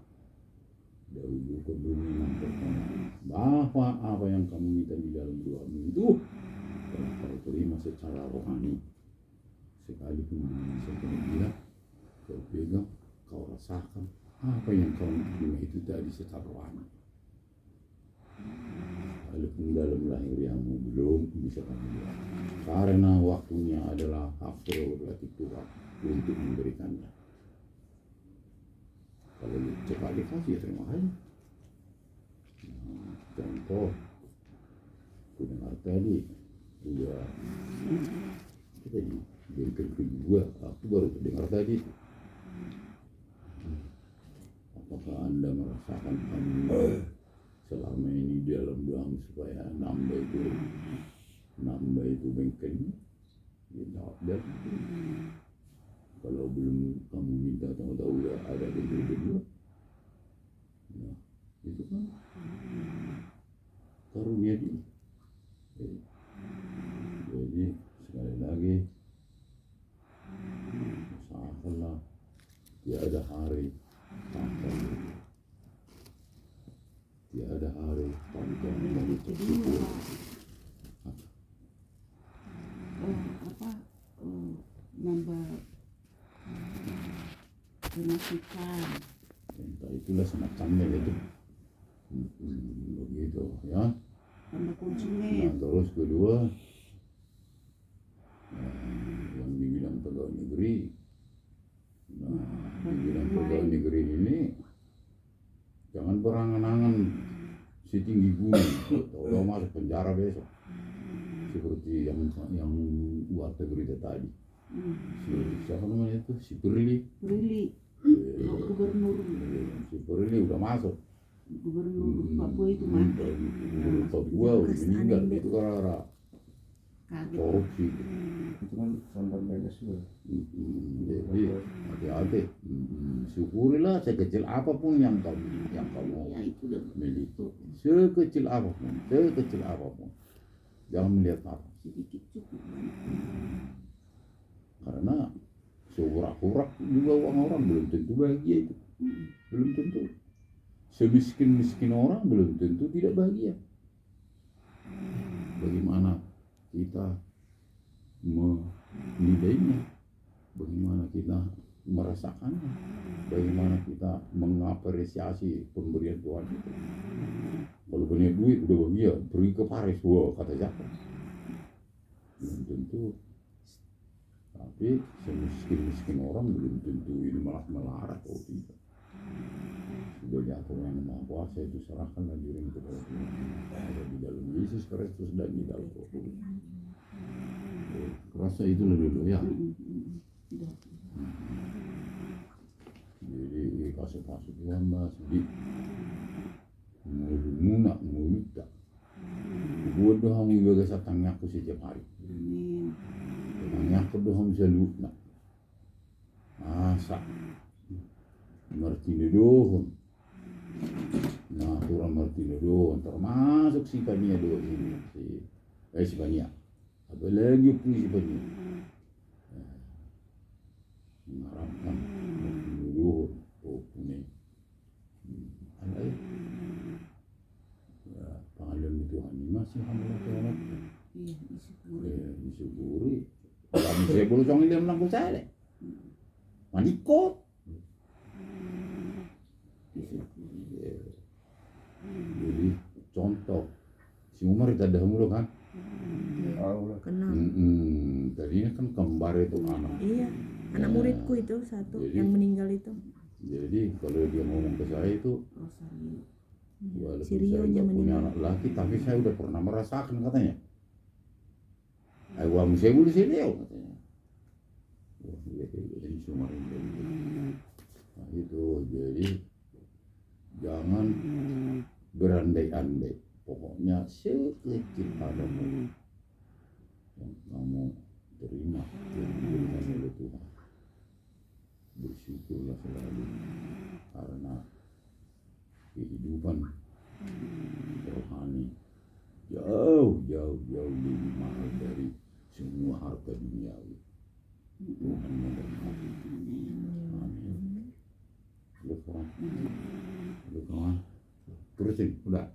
dahulukan dulu iman percaya bahwa apa yang kamu minta di dalam doamu itu telah kau terima secara rohani. Sekalipun belum bisa kau lihat, kau pegang, kau rasakan apa yang kau terima itu tadi secara rohani. Walaupun dalam lahiriahmu belum bisa kamu lihat, karena waktunya adalah hak prerogatif Tuhan untuk memberikannya. Kalau cepat dikasih ya terima kasih. Contoh, aku dengar tadi dua bengkel kedua, aku baru dengar tadi. Apakah Anda merasakan Anda selama ini dalam doamu supaya nambah itu bengkelnya? Ya tidak. Kalau belum kamu minta tahu-tahu udah ada bengkel kedua, nah itu kan karunia dia. Jadi sekali lagi usahakanlah tiada hari tanpa mengucap syukur. Nambah pemasukan. Entah itulah semacamnya itu. Begitu ya. Tambah Nah konsumen. terus kedua, yang dibilang pegawai negeri. Nah dibilang pegawai negeri ini jangan berangan-angan setinggi gunung atau masuk penjara besok seperti yang buat berita tadi. Siapa namanya itu? Si Pirli. Gubernur. Si Pirli udah masuk. Gubernur Papua itu mati. Gubernur Papua udah meninggal itu karena Kaget. korupsi. Itu kan standar mereka juga. Jadi hati-hati. Syukurilah sekecil apapun yang kau Ya itu udah miliki. Sekecil apapun. Jangan melihat apa. sedikit cukup. Karena seurak-urak juga uang orang belum tentu bahagia itu. Belum tentu. Semiskin-miskin orang belum tentu tidak bahagia. bagaimana kita menilainya, bagaimana kita merasakannya, bagaimana kita mengapresiasi pemberian Tuhan itu. Kalau punya duit udah bahagia, pergi ke Paris, wah kata Jacob. Belum tentu. Tapi semiskin-miskin orang belum tentu ini malah melarat atau tidak. Sudah jatuh yang Maha Kuasa itu serahkanlah dirimu kepada Tuhan. Ada di dalam Yesus Kristus dan di dalam Roh Kudus. Rasa itu lebih loyal. Jadi kasih Tuhan masih di mulut tak. Gue doang juga satangnya aku setiap hari. Satangnya aku doang selalu nak. Masa Martini doang. Nah, kurang Martini doang termasuk si Pania doang ini. Si Pania. Apa lagi pun si Pania. Mengharapkan Martini doang. Oh, ini. Alay. Panggilan Tuhan ini masih hamil Tuhan. Disyukuri. Kami saya boleh jangan dia menangkap saya. Manikot. Jadi contoh si Umar itu ada mulu kan? Kenal. Tadinya kan kembar itu anak. Iya, anak muridku itu satu Jadi, yang meninggal itu. Jadi kalau dia ngomong ke saya itu walaupun Si Rio saya nya nggak punya meninggal. anak laki, tapi saya udah pernah merasakan katanya. Ayo saya boleh sih Leo katanya. Wah, iya ini cuma ini. Nah itu jadi jangan berandai-andai. Pokoknya sekecil padamu yang kamu terima yang diberikan oleh Tuhan. Bersyukurlah selalu karena kehidupan rohani jauh lebih mahal dari semua harta duniawi. Tuhan memberkati. Amin. Udah kawan. Terusin, udah.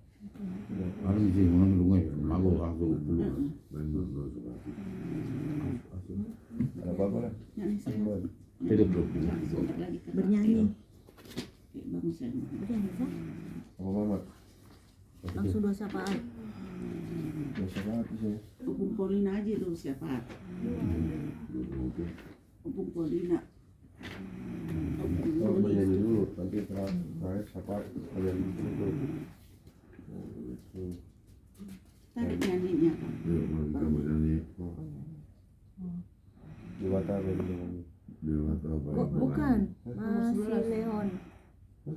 Ada sih orang dulu ya, mago langsung dulu. Ada apa-apa lah. Hidup dulu. Bernyanyi. Apa mama? Langsung doa sapaan. Biasa banget sih. Kumpulin aja dulu siapa? Kumpulin nak. Oh, bernyanyi dulu, nanti terakhir siapa kalian itu. Tadi nyanyinya. Dewata bagi Bukan, masih Leon.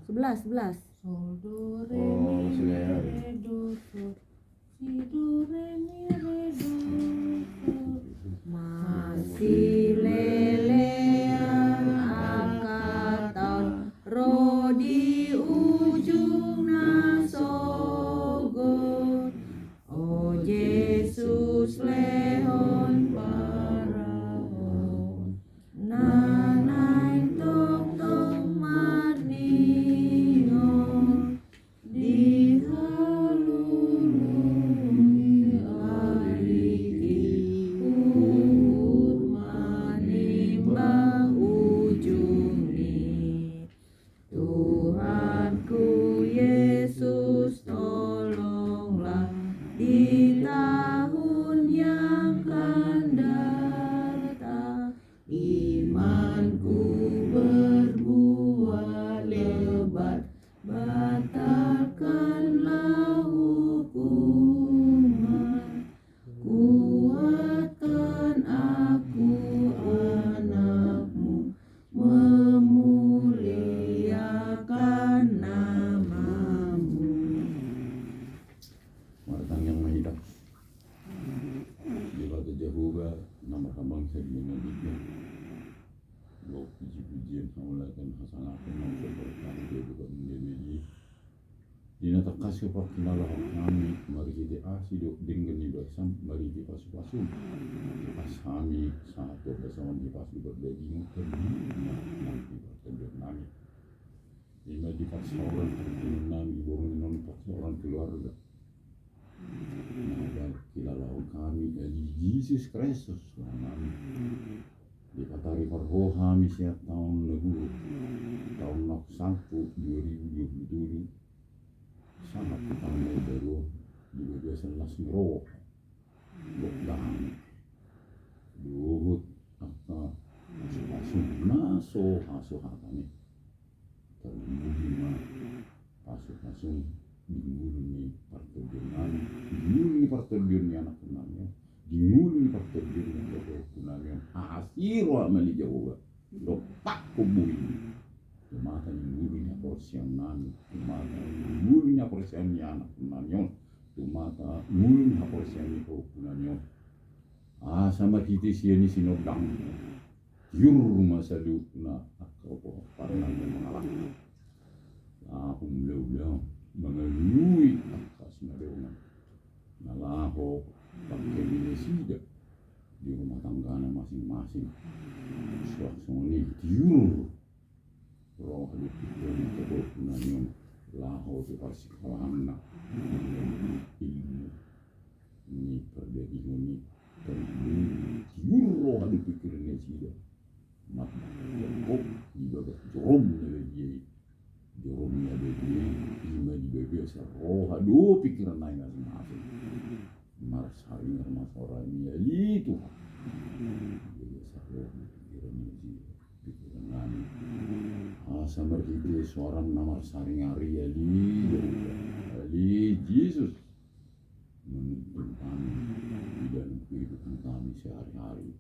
11. Oh, masih ya. Masih lelean angkatan roh di ujung nasogon. Oh Yesus Leon paraon nanain tong marningon di halulungi ariki ut manimbang ujungni. Tuhanku Yesus tolonglah di tahun yang akan datang. Imanku berbuah lebat, batalkanlah hukuman. Kuatkan aku anakmu, memuliakan namamu. Martang yang mahidak. Dia kata Jehovah, nama hambang saya dengan dia. Lo puji-pujian hamulakan hasanatkan nama berkah dia juga menjadi. Dina takas ke pakinalah kami, mari kita asiduk dengan ibasam, mari kita pasu-pasu. Pas kami satu bersama di pasu berbagi nanti bertemu kami. Lima di pasu orang, enam ibu orang non pasu orang keluarga. Nah, kami dari Yesus Kristus Tuhan kami. Dikatari parho kami siap tahun lalu tahun nak 2027 sangat kami baru di biasa nasiro lockdown luhut apa masuk kami terlebih masuk dimulai perterjun anak kenalnya dimulai perterjun kenalnya asiro amali jawa dopak kubui mata dimulainya porsianan mata dimulainya porsiannya anak kenalnya mata mulainya porsiannya kenalnya sama kita sini sinodang yur masa lu na ako parang mengalami aku beliau mengalui atas nadeungan nalaho pakai sidak di rumah tangganya masing-masing suasana tiur roh di pikiran kebetulannya laho di persikalahan ilmu ini terjadi ini tiur roh di pikirannya sidak nak kok ibadah joromnya dia lima di bebas roh aduh pikiran lain masing-masing marsari mas orang ini itu biasa roh pikiran lain sama itu seorang nama saring hari ali Yesus menuntun kami di dalam kehidupan kami sehari-hari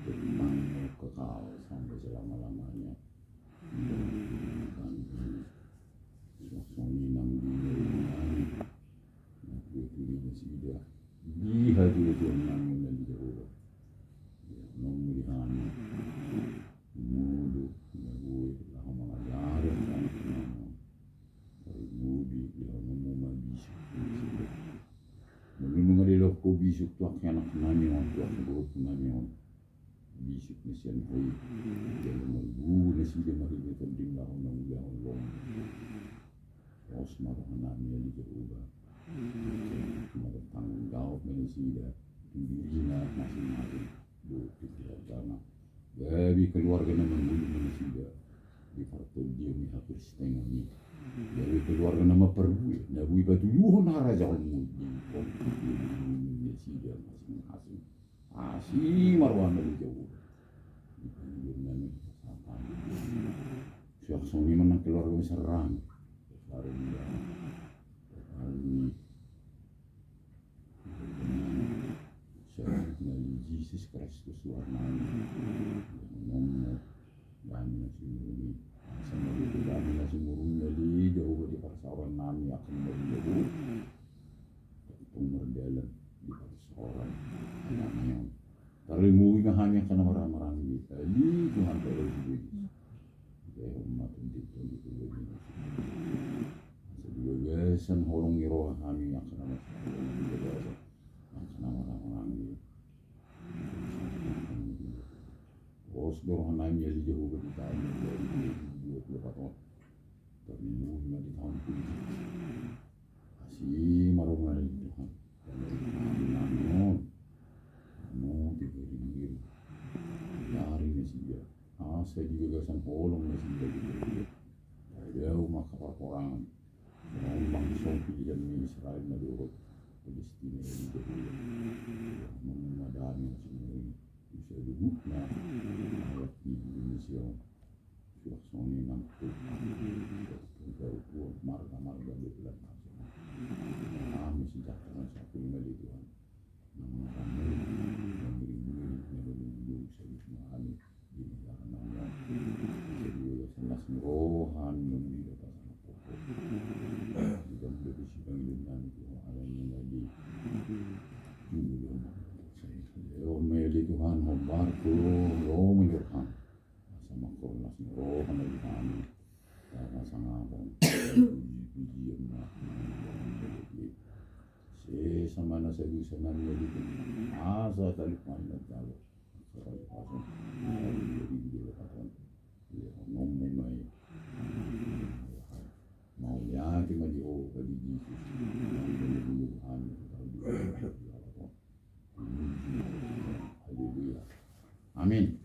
beriman kekal sampai selama-lamanya dan suasana nang di sudah di hati itu nang di jauh nang melihat mudu gue lah mengajar dan dari mudi yang mau bisa menunggu di loko bisuk tuh anak nanya tuh aku nanya bisik nasian koi jadi malu nasi dia mari kita tinggal orang os marana ni di juga cuma tanggung jawab nasi dia dirinya masing-masing tidak dana jadi keluarga nama nasi dia di partai dia ni hampir setengah ni jadi keluarga nama perlu nabi batu yuhon haraja umum di nasi dia masing-masing si marwan dari jauh siap soni menang keluarga besar rang hari dari Yesus Kristus warnanya ngomong dan nasi murni sama itu dan nasi murni jadi jauh di persawahan nami akan berjauh dalam di persawahan anaknya terlebih hanya karena marah-marah ini Tuhan terus umat itu sebagai holong roh kami yang karena marah-marah ini bos dorong nami jadi jauh dari tahun 24 tahun terlebih di tahun ini masih marah-marah Tuhan mau diberi dari Mesia saya juga gasan holong Mesia jauh maka orang bangsa pilihan Israel menurut Palestina itu memadami semua bisa dibukna ayat di Indonesia suasana nanti jauh marga-marga di bulan kami sejahtera satu kali Tuhan Tuhan hobar lo menyerahkan sama kornas roh dari kami karena sangat ujian sama nasa bisa nanya itu asa tali pandang kalau soal pasang dari dulu pasang ngomong mai mau ya cuma di Yesus Amin.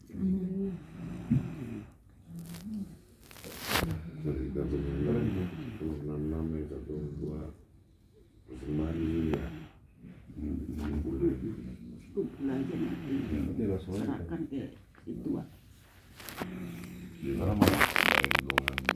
Dari tabung 6 yang tabung 2 persembahan ini ya. Itu belajar nanti Berarti langsung aja. serahkan ke itu. Di dalam mana?